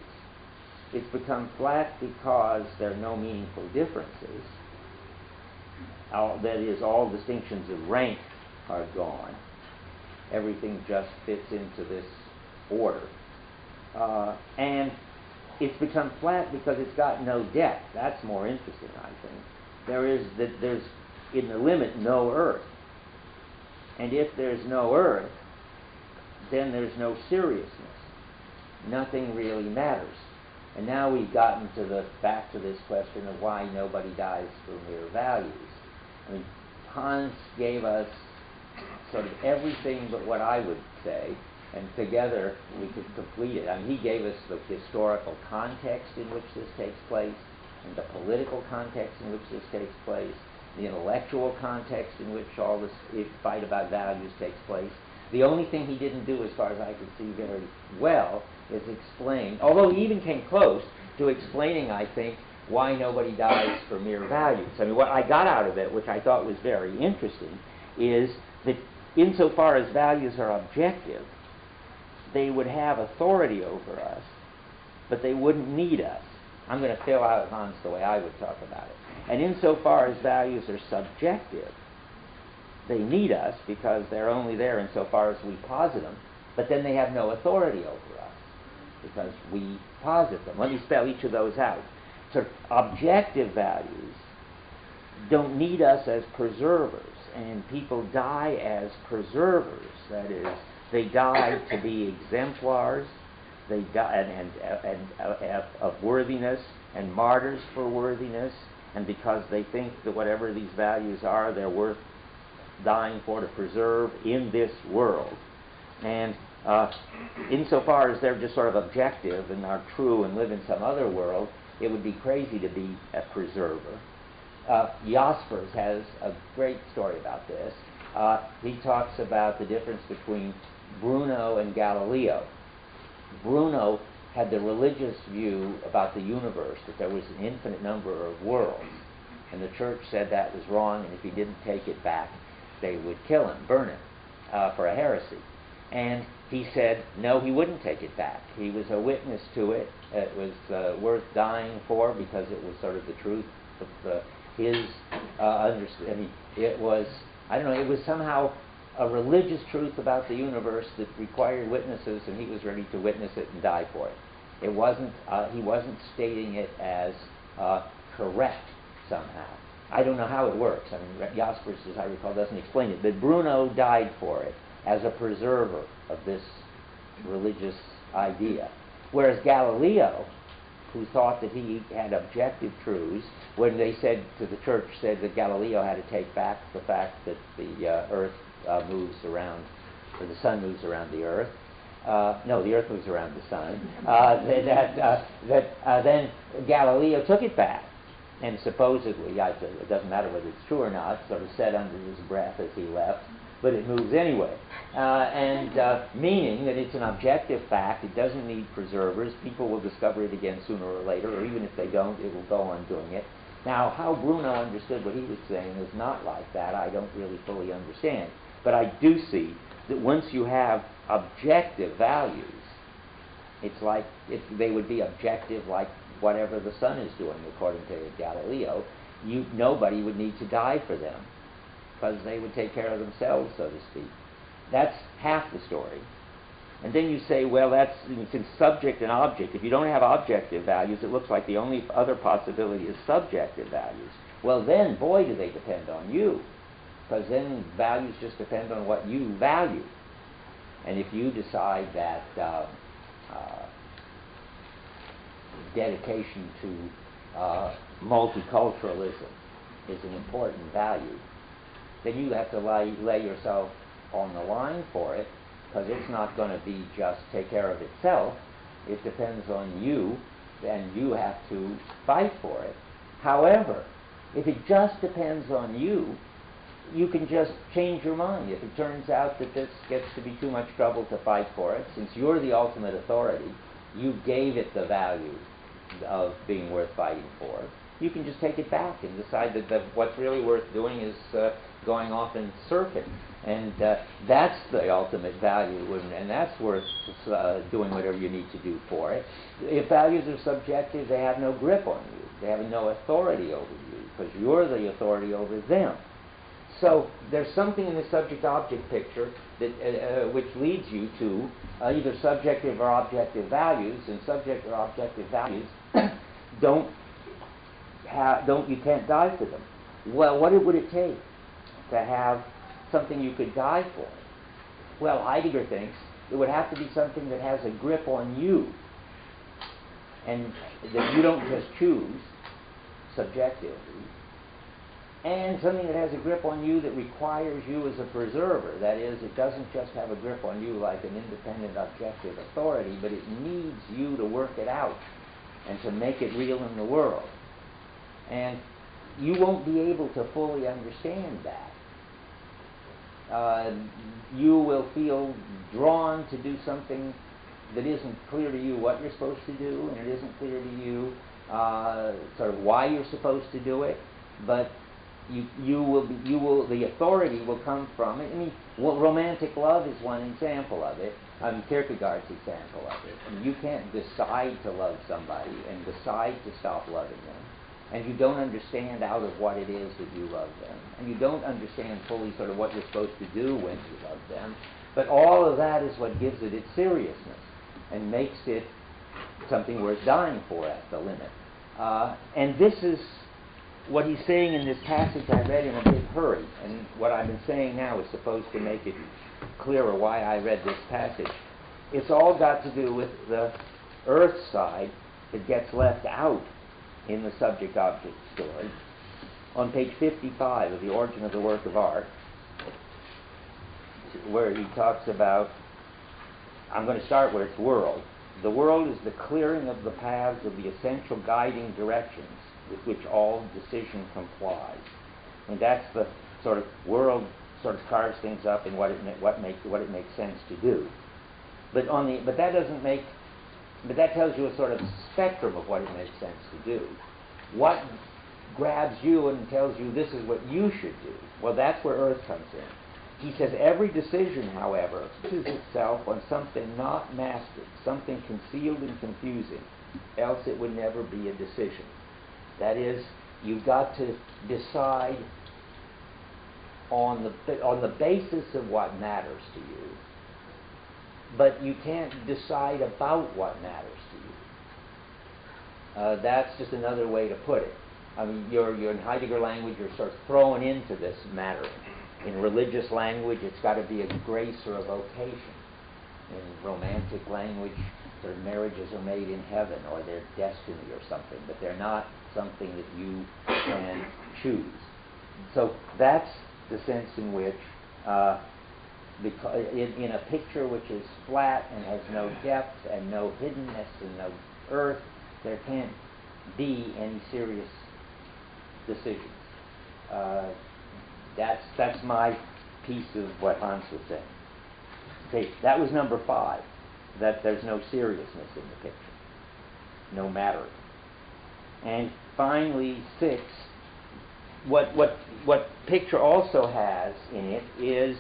It's become flat because there are no meaningful differences. That is, all distinctions of rank are gone. Everything just fits into this order. And it's become flat because it's got no depth. That's more interesting, I think. There's in the limit no earth. And if there's no earth, then there's no seriousness. Nothing really matters. And now we've gotten back to this question of why nobody dies for mere values. I mean, Hans gave us sort of everything but what I would say, and together we could complete it. I mean, he gave us the historical context in which this takes place, and the political context in which this takes place, the intellectual context in which all this fight about values takes place. The only thing he didn't do, as far as I could see very well, is explain, although he even came close to explaining, I think, why nobody dies for mere values. I mean, what I got out of it, which I thought was very interesting, is that insofar as values are objective, they would have authority over us, but they wouldn't need us. I'm going to fill out Hans the way I would talk about it. And insofar as values are subjective, they need us because they're only there insofar as we posit them, but then they have no authority over us because we posit them. Let me spell each of those out. So objective values don't need us as preservers, and people die as preservers. That is, they die to be exemplars, they die of worthiness and martyrs for worthiness, and because they think that whatever these values are, they're worth dying for, to preserve in this world. And insofar as they're just sort of objective and are true and live in some other world, it would be crazy to be a preserver. Jaspers has a great story about this. He talks about the difference between Bruno and Galileo. Bruno had the religious view about the universe, that there was an infinite number of worlds. And the church said that was wrong, and if he didn't take it back, they would kill him, burn him, for a heresy. And he said, no, he wouldn't take it back. He was a witness to it. It was worth dying for because it was sort of the truth of his understanding. It was, I don't know, it was somehow a religious truth about the universe that required witnesses, and he was ready to witness it and die for it. It wasn't, he wasn't stating it as correct somehow. I don't know how it works. I mean, Jaspers, as I recall, doesn't explain it. But Bruno died for it as a preserver of this religious idea. Whereas Galileo, who thought that he had objective truths, when they said to the church, said that Galileo had to take back the fact that the earth moves around, or the sun moves around the earth. No, the earth moves around the sun. Then Galileo took it back. And supposedly, it doesn't matter whether it's true or not, sort of said under his breath as he left, but it moves anyway. Meaning that it's an objective fact, it doesn't need preservers, people will discover it again sooner or later, or even if they don't, it will go on doing it. Now, how Bruno understood what he was saying is not like that. I don't really fully understand. But I do see that once you have objective values, it's like if they would be objective like whatever the sun is doing, according to Galileo, nobody would need to die for them because they would take care of themselves, so to speak. That's half the story. And then you say, well, that's since subject and object. If you don't have objective values, it looks like the only other possibility is subjective values. Well, then, boy, do they depend on you, because then values just depend on what you value. And if you decide that dedication to multiculturalism is an important value, then you have to lay yourself on the line for it, because it's not going to be just take care of itself. It depends on you, and you have to fight for it. However, if it just depends on you, you can just change your mind. If it turns out that this gets to be too much trouble to fight for it, since you're the ultimate authority, you gave it the value of being worth fighting for, you can just take it back and decide that what's really worth doing is going off and surfing. And that's the ultimate value, and that's worth doing whatever you need to do for it. If values are subjective, they have no grip on you. They have no authority over you, because you're the authority over them. So there's something in the subject-object picture that which leads you to either subjective or objective values, and subject or objective values you can't die for them. Well, what would it take to have something you could die for? Well, Heidegger thinks it would have to be something that has a grip on you, and that you don't just choose subjectively, and something that has a grip on you that requires you as a preserver. That is, it doesn't just have a grip on you like an independent objective authority, but it needs you to work it out and to make it real in the world. And you won't be able to fully understand that. You will feel drawn to do something that isn't clear to you what you're supposed to do, and it isn't clear to you sort of why you're supposed to do it, but the authority will come from it. I mean, romantic love is one example of it. Kierkegaard's example of it. I mean, you can't decide to love somebody and decide to stop loving them, and you don't understand out of what it is that you love them, and you don't understand fully sort of what you're supposed to do when you love them. But all of that is what gives it its seriousness and makes it something worth dying for at the limit. And this is what he's saying in this passage I read in a big hurry, and what I've been saying now is supposed to make it clearer why I read this passage. It's all got to do with the earth side that gets left out in the subject-object story. On page 55 of The Origin of the Work of Art, where he talks about, I'm going to start where it's world. The world is the clearing of the paths of the essential guiding directions with which all decision complies. And that's the sort of world sort of carves things up in what it makes sense to do. But that tells you a sort of spectrum of what it makes sense to do. What grabs you and tells you this is what you should do? Well, that's where earth comes in. He says every decision, however, bases itself on something not mastered, something concealed and confusing, else it would never be a decision. That is, you've got to decide on the basis of what matters to you, but you can't decide about what matters to you. That's just another way to put it. I mean, you're in Heidegger language, you're sort of thrown into this matter. In religious language, it's got to be a grace or a vocation. In romantic language, their marriages are made in heaven, or they're destiny or something, but they're not something that you can choose. So that's the sense in which, in a picture which is flat and has no depth and no hiddenness and no earth, there can't be any serious decisions. That's my piece of what Hans was saying. Okay, that was number 5, that there's no seriousness in the picture, no matter. And finally, 6, what picture also has in it is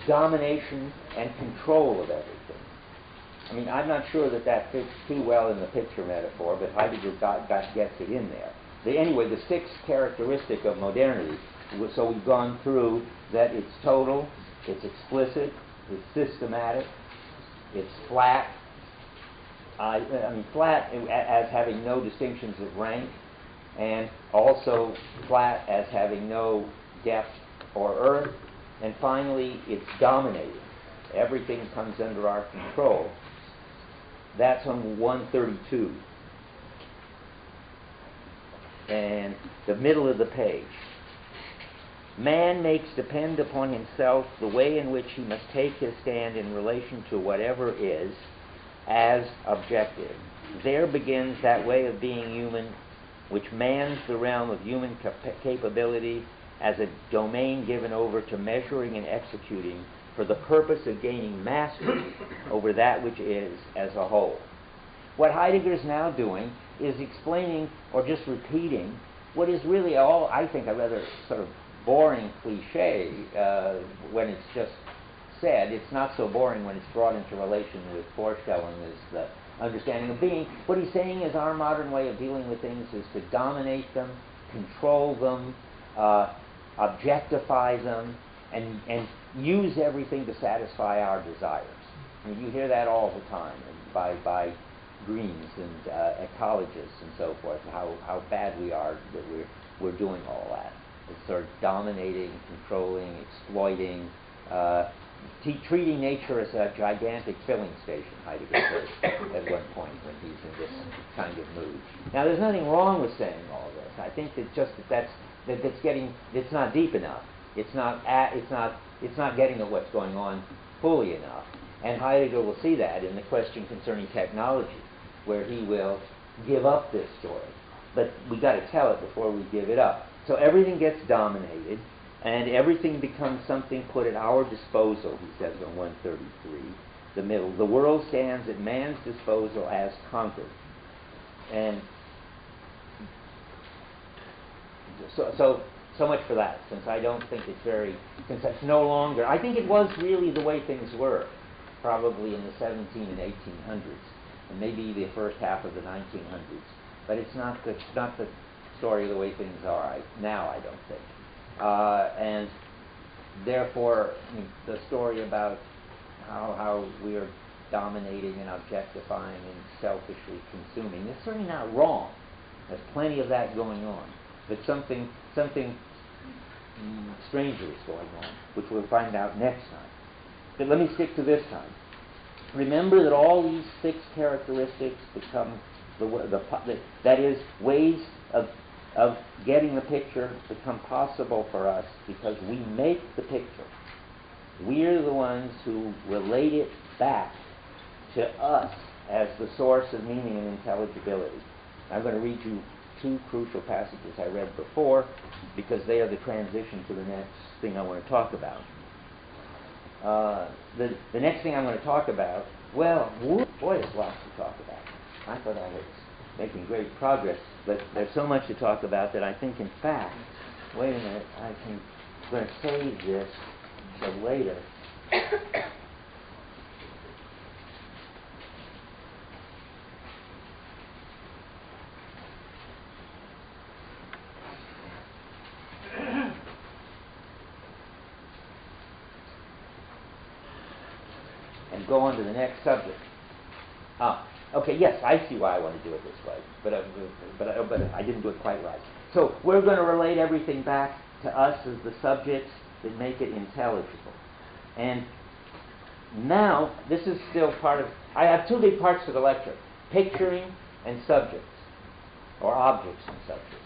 domination and control of everything. I mean, I'm not sure that fits too well in the picture metaphor, but Heidegger gets it in there. Anyway, the 6th characteristic of modernity, so we've gone through that it's total, it's explicit, it's systematic, it's flat. I mean, flat as having no distinctions of rank, and also flat as having no depth or earth, and finally, it's dominating. Everything comes under our control. That's on 132. And the middle of the page. Man makes depend upon himself the way in which he must take his stand in relation to whatever is as objective. There begins that way of being human, which mans the realm of human capability as a domain given over to measuring and executing for the purpose of gaining mastery over that which is as a whole. What Heidegger is now doing is explaining or just repeating what is really all, I think, a rather sort of boring cliche when it's just said. It's not so boring when it's brought into relation with Vorstellung as the understanding of being. What he's saying is our modern way of dealing with things is to dominate them, control them, objectify them, and use everything to satisfy our desires. I mean, you hear that all the time by Greens and ecologists and so forth, how bad we are that we're doing all that. It's sort of dominating, controlling, exploiting, treating nature as a gigantic filling station, Heidegger says at one point when he's in this kind of mood. Now, there's nothing wrong with saying all this. I think that it's not deep enough. It's not getting at what's going on fully enough. And Heidegger will see that in the question concerning technology, where he will give up this story. But we've got to tell it before we give it up. So everything gets dominated, and everything becomes something put at our disposal, he says on 133, the middle. The world stands at man's disposal as conquered. And so much for that, since I don't think since it's no longer, I think it was really the way things were, probably in the 17 and 1800s, and maybe the first half of the 1900s. But it's not the story of the way things are now, I don't think. And therefore, the story about how we are dominating and objectifying and selfishly consuming is certainly not wrong. There's plenty of that going on. But something stranger is going on, which we'll find out next time. But let me stick to this time. Remember that all these 6 characteristics become that is, ways of getting the picture become possible for us because we make the picture. We're the ones who relate it back to us as the source of meaning and intelligibility. I'm going to read you 2 crucial passages I read before because they are the transition to the next thing I want to talk about. The next thing I'm going to talk about, well, boy, there's lots to talk about. I thought I was making great progress, but there's so much to talk about that I think, in fact, wait a minute, I'm going to save this for later. And go on to the next subject. Okay, yes, I see why I want to do it this way, but I didn't do it quite right. So we're going to relate everything back to us as the subjects that make it intelligible. And now, this is still part of, I have 2 big parts to the lecture, picturing and subjects, or objects and subjects.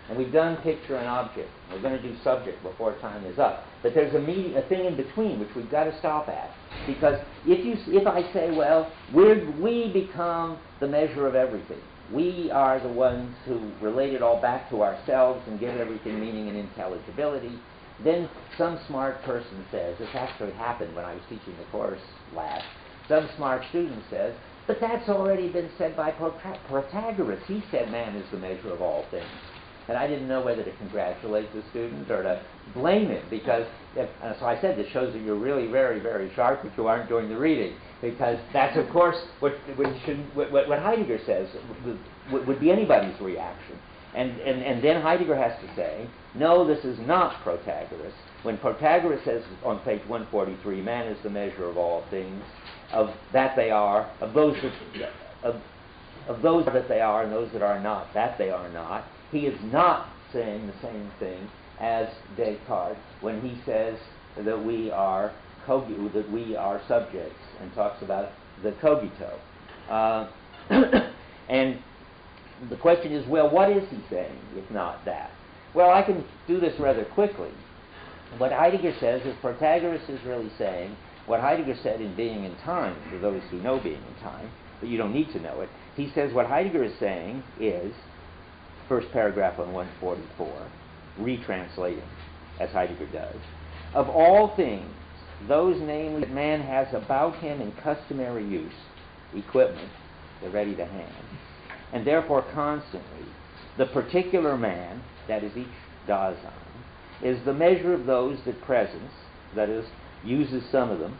And we've done picture and object. We're going to do subject before time is up. But there's a thing in between which we've got to stop at. Because if I say, well, we become the measure of everything. We are the ones who relate it all back to ourselves and give everything meaning and intelligibility. Then some smart person says, this actually happened when I was teaching the course last, some smart student says, But that's already been said by Protagoras. He said man is the measure of all things. And I didn't know whether to congratulate the student or to blame him, because, so I said, this shows that you're really very, very sharp, but you aren't doing the reading, because that's, of course, what Heidegger says would be anybody's reaction. And then Heidegger has to say, no, this is not Protagoras. When Protagoras says on page 143, man is the measure of all things, of that they are, of those that they are and those that are not, that they are not, he is not saying the same thing as Descartes when he says that we are subjects and talks about the cogito. And the question is, well, what is he saying if not that? Well, I can do this rather quickly. What Heidegger says is Protagoras is really saying what Heidegger said in Being in Time, for those who know Being in Time, but you don't need to know it. He says what Heidegger is saying is, first paragraph on 144, retranslating, as Heidegger does, of all things, those namely that man has about him in customary use, equipment, they're ready to hand, and therefore constantly, the particular man, that is each Dasein, is the measure of those that presence, that is, uses some of them,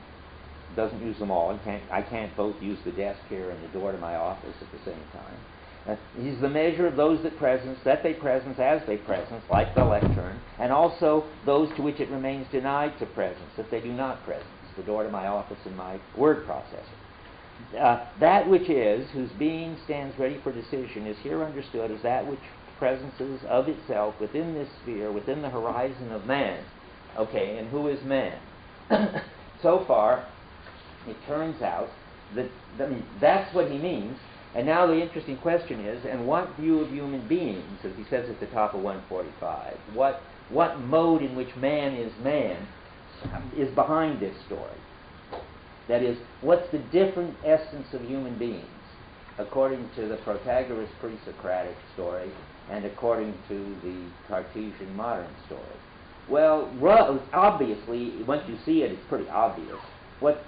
doesn't use them all. I can't both use the desk here and the door to my office at the same time. He's the measure of those that presence, as they presence, like the lectern, and also those to which it remains denied to presence, if they do not presence, the door to my office and my word processor. That which is, whose being stands ready for decision, is here understood as that which presences of itself within this sphere, within the horizon of man. Okay, and who is man? So far, it turns out that, that's what he means. And now the interesting question is, and what view of human beings, as he says at the top of 145, what mode in which man is behind this story? That is, what's the different essence of human beings, according to the Protagoras pre-Socratic story and according to the Cartesian modern story? Well, obviously, once you see it, it's pretty obvious. What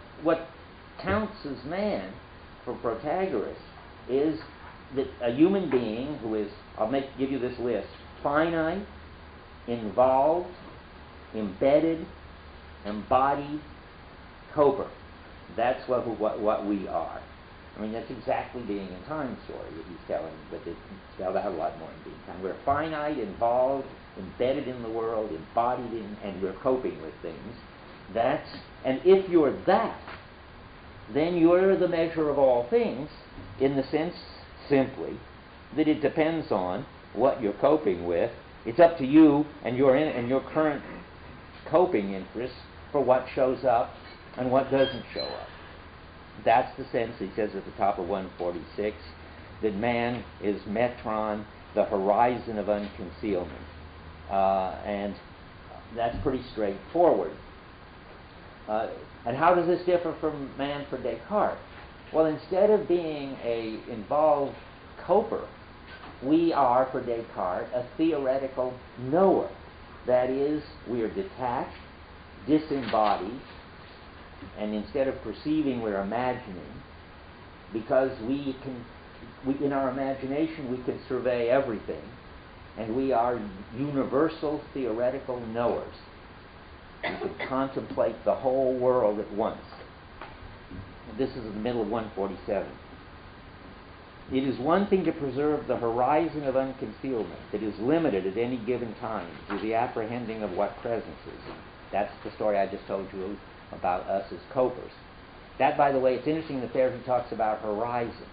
counts as man for Protagoras is that a human being who is, give you this list, finite, involved, embedded, embodied, coper. That's what we are. I mean, that's exactly Being in Time story that he's telling, but it's spelled out a lot more in Being in Time. We're finite, involved, embedded in the world, embodied in, and we're coping with things. And if you're that, then you're the measure of all things, in the sense, simply, that it depends on what you're coping with. It's up to you and your current coping interests for what shows up and what doesn't show up. That's the sense, he says at the top of 146, that man is metron, the horizon of unconcealment. And that's pretty straightforward. And how does this differ from man for Descartes? Well, instead of being an involved coper, we are, for Descartes, a theoretical knower. That is, we are detached, disembodied, and instead of perceiving, we're imagining, because in our imagination, we can survey everything, and we are universal theoretical knowers. We can contemplate the whole world at once. This is in the middle of 147. It is one thing to preserve the horizon of unconcealment that is limited at any given time to the apprehending of what presence is. That's the story I just told you about us as copers. That, by the way, it's interesting that there he talks about horizon.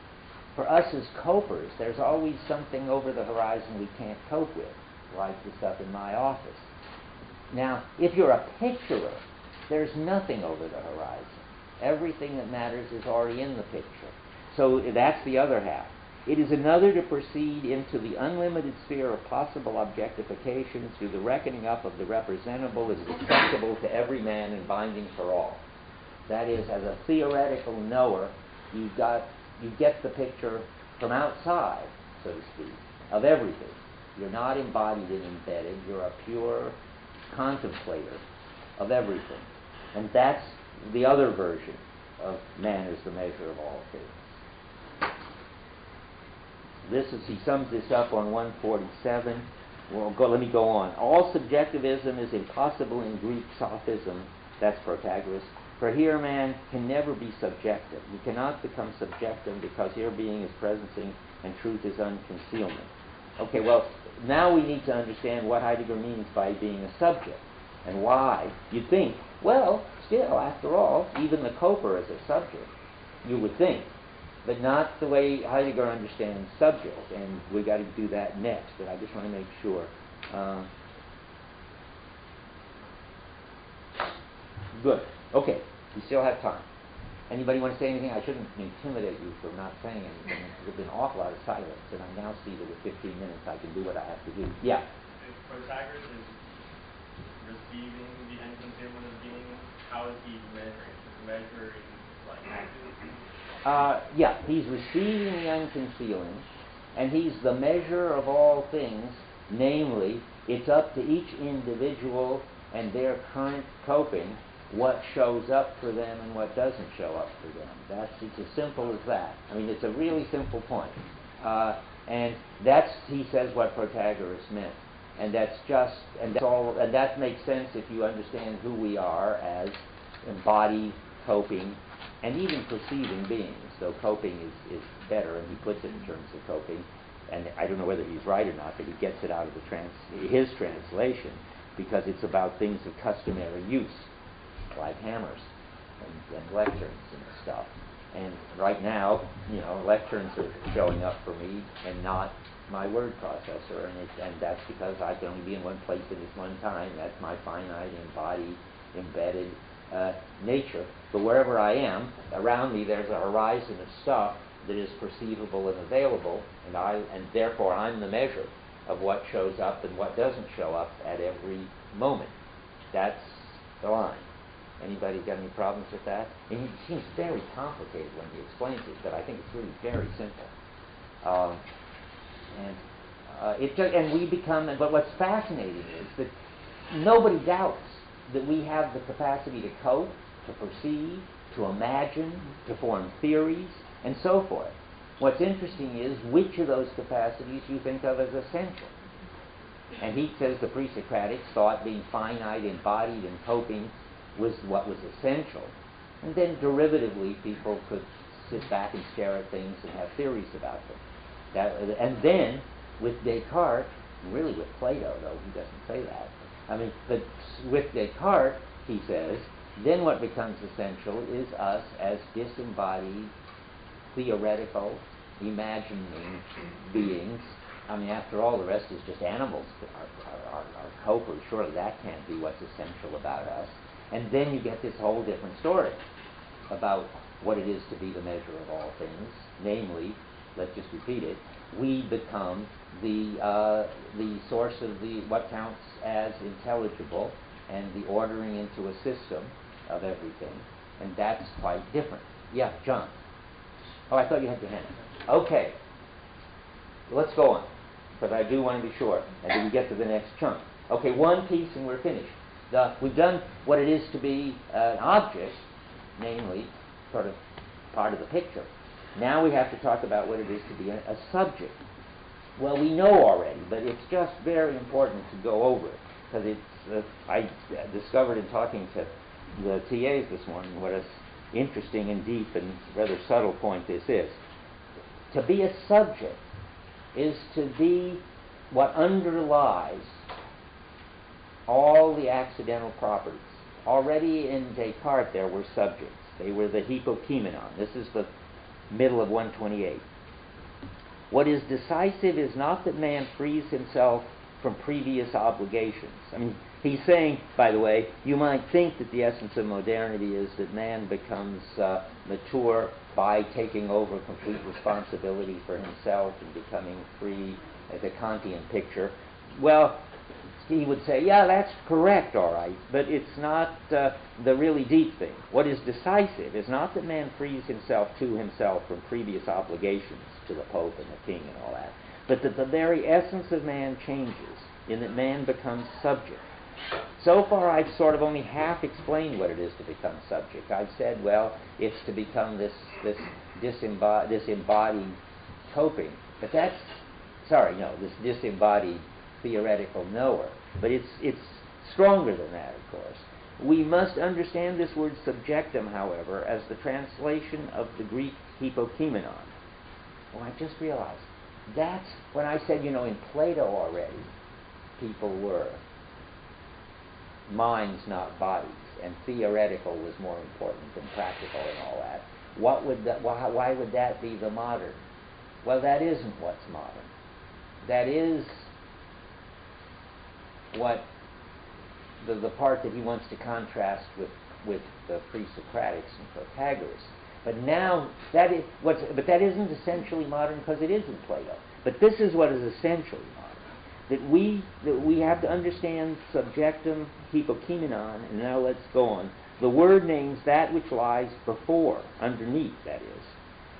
For us as copers, there's always something over the horizon we can't cope with, like the stuff in my office. Now, if you're a picturer, there's nothing over the horizon. Everything that matters is already in the picture. So that's the other half. It is another to proceed into the unlimited sphere of possible objectifications through the reckoning up of the representable as acceptable to every man and binding for all. That is, as a theoretical knower, you get the picture from outside, so to speak, of everything. You're not embodied and embedded. You're a pure contemplator of everything. And that's the other version of man as the measure of all things. he sums this up on 147. Let me go on. All subjectivism is impossible in Greek sophism. That's Protagoras. For here man can never be subjective. You cannot become subjective because here being is presencing and truth is unconcealment. Okay, well, now we need to understand what Heidegger means by being a subject and why. You'd think, well, still, after all, even the coper is a subject, you would think, but not the way Heidegger understands subject, and we've got to do that next, but I just want to make sure. Good. Okay, we still have time. Anybody want to say anything? I shouldn't intimidate you for not saying anything. There's been an awful lot of silence, and I now see that with 15 minutes I can do what I have to do. Yeah? If Protagoras is receiving the unconcealment of being, how is he measuring? Is measuring like active? Yeah, he's receiving the unconcealing, and he's the measure of all things, namely, it's up to each individual and their current coping what shows up for them and what doesn't show up for them. It's as simple as that. I mean, it's a really simple point. And that's, he says, what Protagoras meant. And that's all, and that makes sense if you understand who we are as embodied, coping, and even perceiving beings, though coping is better, and he puts it in terms of coping, and I don't know whether he's right or not, but he gets it out of his translation, because it's about things of customary use, like hammers and lecterns and stuff. And right now, lecterns are showing up for me and not my word processor, and that's because I can only be in one place at this one time. That's my finite, embodied, embedded nature. But wherever I am, around me there's a horizon of stuff that is perceivable and available, and therefore I'm the measure of what shows up and what doesn't show up at every moment. That's the line. Anybody got any problems with that? And it seems very complicated when he explains it, but I think it's really very simple. But what's fascinating is that nobody doubts that we have the capacity to cope, to perceive, to imagine, to form theories, and so forth. What's interesting is which of those capacities you think of as essential. And he says the pre-Socratics thought being finite, embodied, and coping was what was essential. And then derivatively, people could sit back and stare at things and have theories about them. And then, with Descartes, really with Plato, though he doesn't say that, but with Descartes, he says, then what becomes essential is us as disembodied, theoretical, imagining beings. After all, the rest is just animals. Our copers, surely that can't be what's essential about us. And then you get this whole different story about what it is to be the measure of all things. Namely, let's just repeat it, we become the source of what counts as intelligible and the ordering into a system of everything. And that's quite different. Yeah, John. Oh, I thought you had your hand up. Okay. Let's go on, because I do want to be sure, and then we get to the next chunk. Okay, one piece and we're finished. We've done what it is to be an object, namely, sort of part of the picture. Now we have to talk about what it is to be a subject. Well, we know already, but it's just very important to go over it, because I discovered in talking to the TAs this morning what an interesting and deep and rather subtle point this is. To be a subject is to be what underlies all the accidental properties. Already in Descartes there were subjects. They were the hypokeimenon. This is the middle of 128. What is decisive is not that man frees himself from previous obligations. He's saying, by the way, you might think that the essence of modernity is that man becomes mature by taking over complete responsibility for himself and becoming free as a Kantian picture. Well, he would say, yeah, that's correct, all right, but it's not the really deep thing. What is decisive is not that man frees himself to himself from previous obligations to the Pope and the King and all that, but that the very essence of man changes in that man becomes subject. So far, I've sort of only half explained what it is to become subject. I've said, well, it's to become this embodied coping. But that's, sorry, no, this disembodied theoretical knower. But it's stronger than that, of course. We must understand this word subjectum, however, as the translation of the Greek hypokimenon. Well, I just realized, that's when I said, in Plato already, people were minds, not bodies, and theoretical was more important than practical and all that. Why would that be the modern? Well, that isn't what's modern. That is what the part that he wants to contrast with the pre-Socratics and Protagoras. But now that isn't essentially modern because it isn't Plato. But this is what is essentially modern. That we have to understand subjectum hypokimenon, and now let's go on. The word names that which lies before, underneath, that is,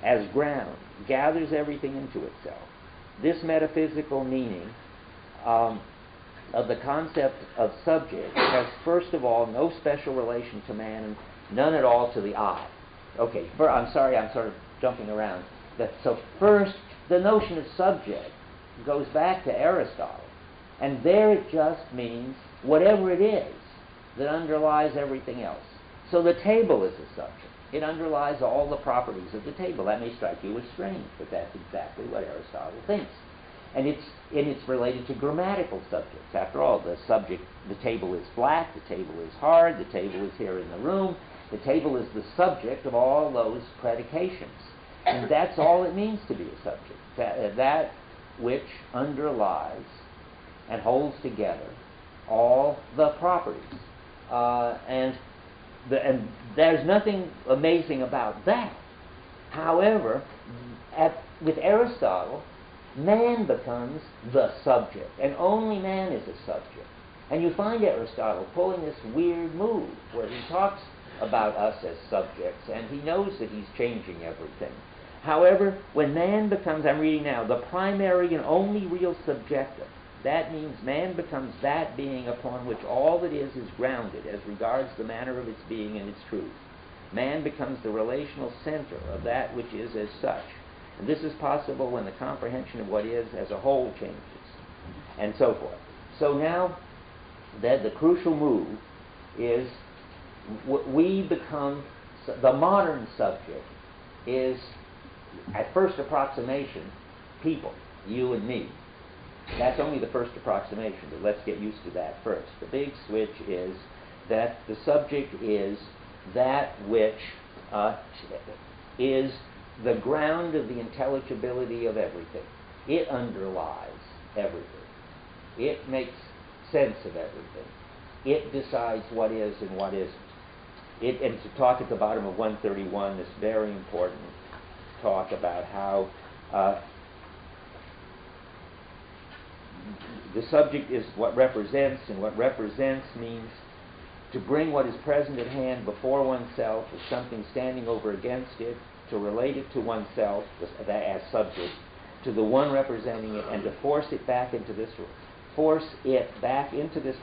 as ground, gathers everything into itself. This metaphysical meaning of the concept of subject has, first of all, no special relation to man and none at all to the I. Okay, I'm sorry, I'm sort of jumping around. So first, the notion of subject goes back to Aristotle. And there it just means whatever it is that underlies everything else. So the table is a subject. It underlies all the properties of the table. That may strike you as strange, but that's exactly what Aristotle thinks. And it's related to grammatical subjects. After all, the table is flat, the table is hard, the table is here in the room. The table is the subject of all those predications. And that's all it means to be a subject. That which underlies and holds together all the properties. And there's nothing amazing about that. However, with Aristotle, man becomes the subject, and only man is a subject. And you find Aristotle pulling this weird move where he talks about us as subjects, and he knows that he's changing everything. However, when man becomes, I'm reading now, the primary and only real subjective, that means man becomes that being upon which all that is grounded as regards the manner of its being and its truth. Man becomes the relational center of that which is as such. And this is possible when the comprehension of what is as a whole changes, and so forth. So now, that the crucial move is we become, the modern subject is, at first approximation, people, you and me. That's only the first approximation, but let's get used to that first. The big switch is that the subject is that which is the ground of the intelligibility of everything. It underlies everything. It makes sense of everything. It decides what is and what isn't. And to talk at the bottom of 131, this very important talk about how the subject is what represents, and what represents means to bring what is present at hand before oneself as something standing over against it, to relate it to oneself as subject, to the one representing it, and to force it back into this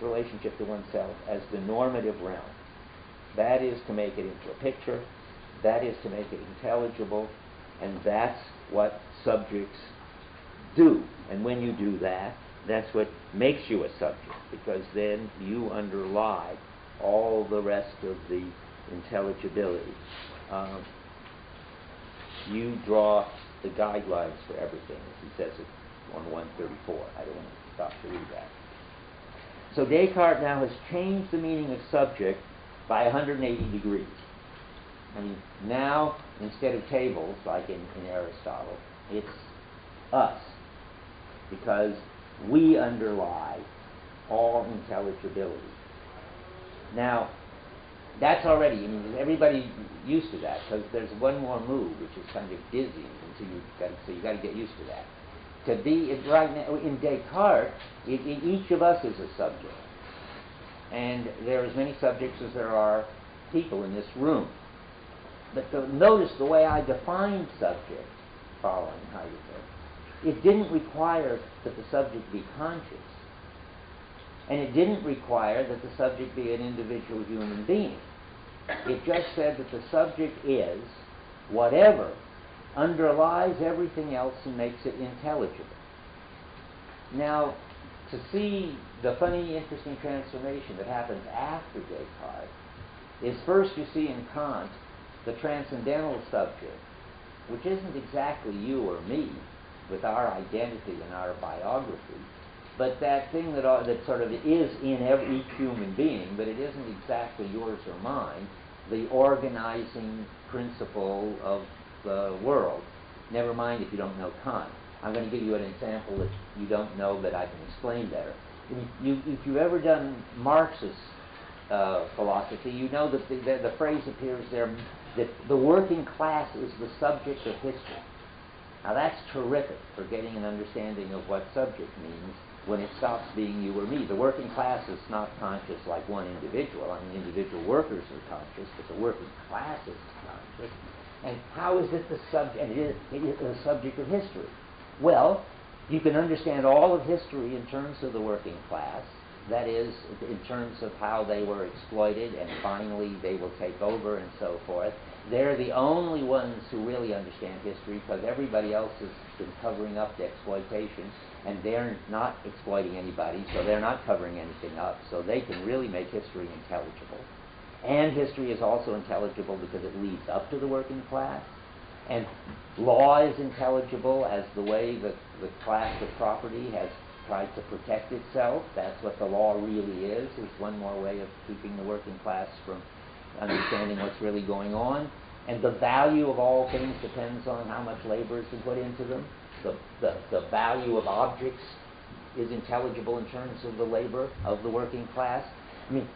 relationship to oneself as the normative realm. That is to make it into a picture, that is to make it intelligible, and that's what subjects do. And when you do that, that's what makes you a subject, because then you underlie all the rest of the intelligibility. You draw the guidelines for everything, as he says it on 134. I don't want to stop to read that. So Descartes now has changed the meaning of subject by 180 degrees. I mean, now, instead of tables, like in Aristotle, it's us, because we underlie all intelligibility. Now, that's already, I mean, everybody used to that, because there's one more move, which is kind of dizzying, so you got to get used to that. To be, right now, in Descartes, each of us is a subject. And there are as many subjects as there are people in this room. But notice the way I defined subject, following Heidegger, it didn't require that the subject be conscious. And it didn't require that the subject be an individual human being. It just said that the subject is whatever underlies everything else and makes it intelligible. Now, to see the funny, interesting transformation that happens after Descartes is first you see in Kant the transcendental subject, which isn't exactly you or me with our identity and our biography, but that thing that sort of is in each human being, but it isn't exactly yours or mine, the organizing principle of the world. Never mind if you don't know Kant. I'm going to give you an example that you don't know, but I can explain better. If you've ever done Marxist philosophy, you know that the phrase appears there that the working class is the subject of history. Now that's terrific for getting an understanding of what subject means when it stops being you or me. The working class is not conscious like one individual. I mean, individual workers are conscious, but the working class is conscious. And how is it the subject? And it is the subject of history. Well, you can understand all of history in terms of the working class. That is, in terms of how they were exploited, and finally they will take over and so forth. They're the only ones who really understand history because everybody else has been covering up the exploitation, and they're not exploiting anybody, so they're not covering anything up, so they can really make history intelligible. And history is also intelligible because it leads up to the working class. And law is intelligible as the way that the class of property has tried to protect itself. That's what the law really is one more way of keeping the working class from understanding what's really going on. And the value of all things depends on how much labor is put into them. The value of objects is intelligible in terms of the labor of the working class. I mean,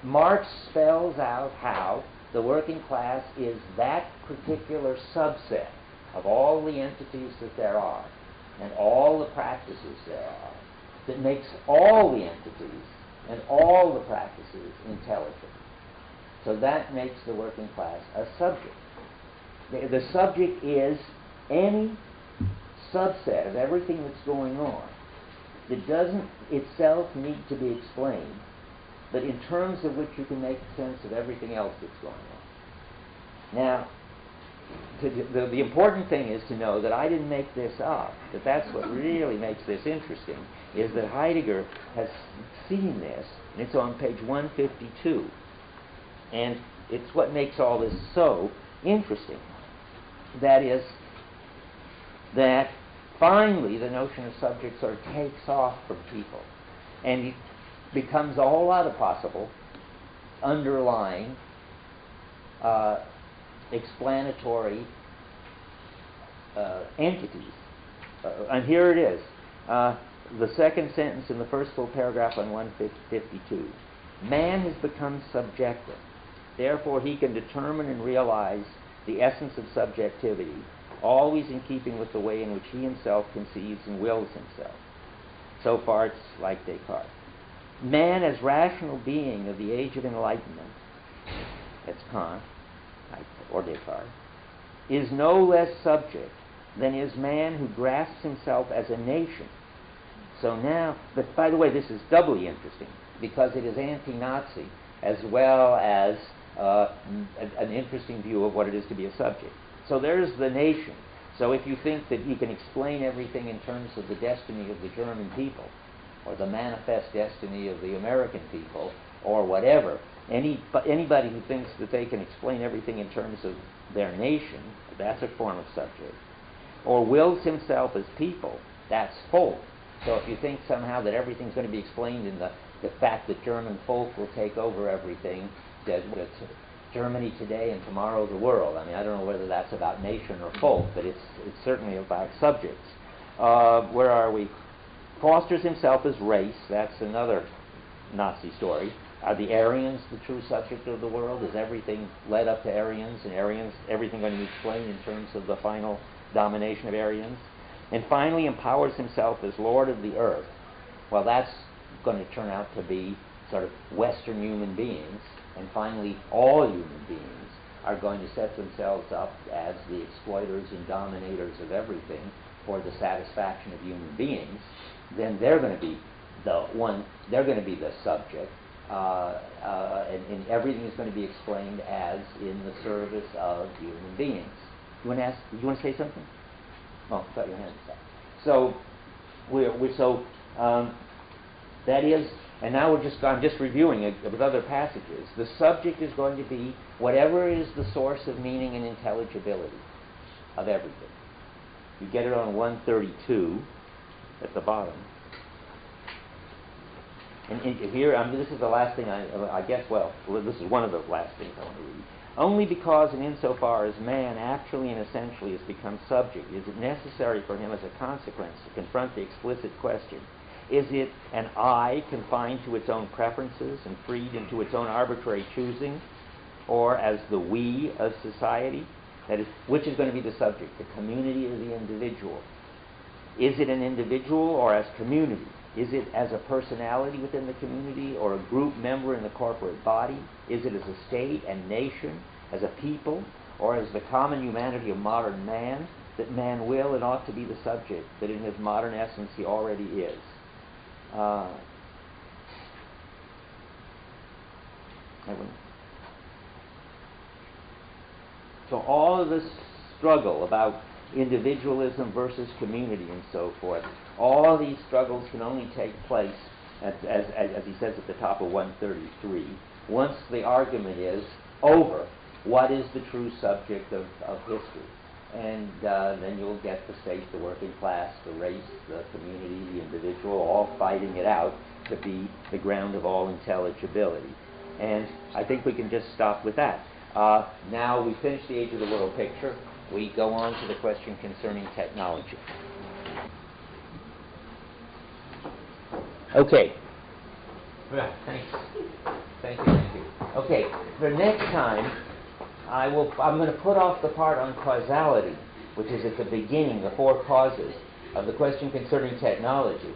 Marx spells out how the working class is that particular subset of all the entities that there are and all the practices there are that makes all the entities and all the practices intelligible. So that makes the working class a subject. The subject is any subset of everything that's going on that doesn't itself need to be explained, but in terms of which you can make sense of everything else that's going on. Now, the important thing is to know that I didn't make this up, that that's what really makes this interesting, is that Heidegger has seen this, and it's on page 152. And it's what makes all this so interesting. That is, that finally the notion of subject sort of takes off from people, and it becomes a whole lot of possible underlying explanatory entities. And here it is. The second sentence in the first full paragraph on 152. Man has become subjective. Therefore, he can determine and realize the essence of subjectivity, always in keeping with the way in which he himself conceives and wills himself. So far, it's like Descartes. Man as rational being of the age of enlightenment, that's Kant, or Descartes, is no less subject than is man who grasps himself as a nation. So now, but by the way, this is doubly interesting because it is anti-Nazi as well as an interesting view of what it is to be a subject. So there's the nation. So if you think that you can explain everything in terms of the destiny of the German people, or the manifest destiny of the American people, or whatever, anybody who thinks that they can explain everything in terms of their nation, that's a form of subject. Or wills himself as people, that's folk. So if you think somehow that everything's going to be explained in the fact that German folk will take over everything, that Germany today and tomorrow the world. I mean, I don't know whether that's about nation or folk, but it's certainly about subjects. Where are we? Fosters himself as race. That's another Nazi story. Are the Aryans the true subject of the world? Is everything led up to Aryans, and everything going to be explained in terms of the final domination of Aryans? And finally, empowers himself as Lord of the earth. Well, that's going to turn out to be sort of Western human beings. And finally, all human beings are going to set themselves up as the exploiters and dominators of everything for the satisfaction of human beings. Then they're going to be they're going to be the subject, and everything is going to be explained as in the service of human beings. You want to ask? You want to say something? Oh, I thought your hand was up. So, that is, and now I'm just reviewing it with other passages. The subject is going to be whatever is the source of meaning and intelligibility of everything. You get it on 132 at the bottom. And here, this is the last thing I guess, this is one of the last things I want to read. Only because and insofar as man actually and essentially has become subject, is it necessary for him as a consequence to confront the explicit question, is it an I confined to its own preferences and freed into its own arbitrary choosing, or as the we of society? That is, which is going to be the subject, the community or the individual? Is it an individual or as community? Is it as a personality within the community or a group member in the corporate body? Is it as a state and nation, as a people, or as the common humanity of modern man, that man will and ought to be the subject, that in his modern essence he already is? So all of this struggle about individualism versus community and so forth, all these struggles can only take place, as he says at the top of 133, once the argument is over what is the true subject of history. And then you'll get the state, the working class, the race, the community, the individual, all fighting it out to be the ground of all intelligibility. And I think we can just stop with that. Now we finish the age of the world picture. We go on to the question concerning technology. Okay. Right, thanks. Thank you. Okay, for next time, I'm going to put off the part on causality, which is at the beginning, the four causes of the question concerning technology.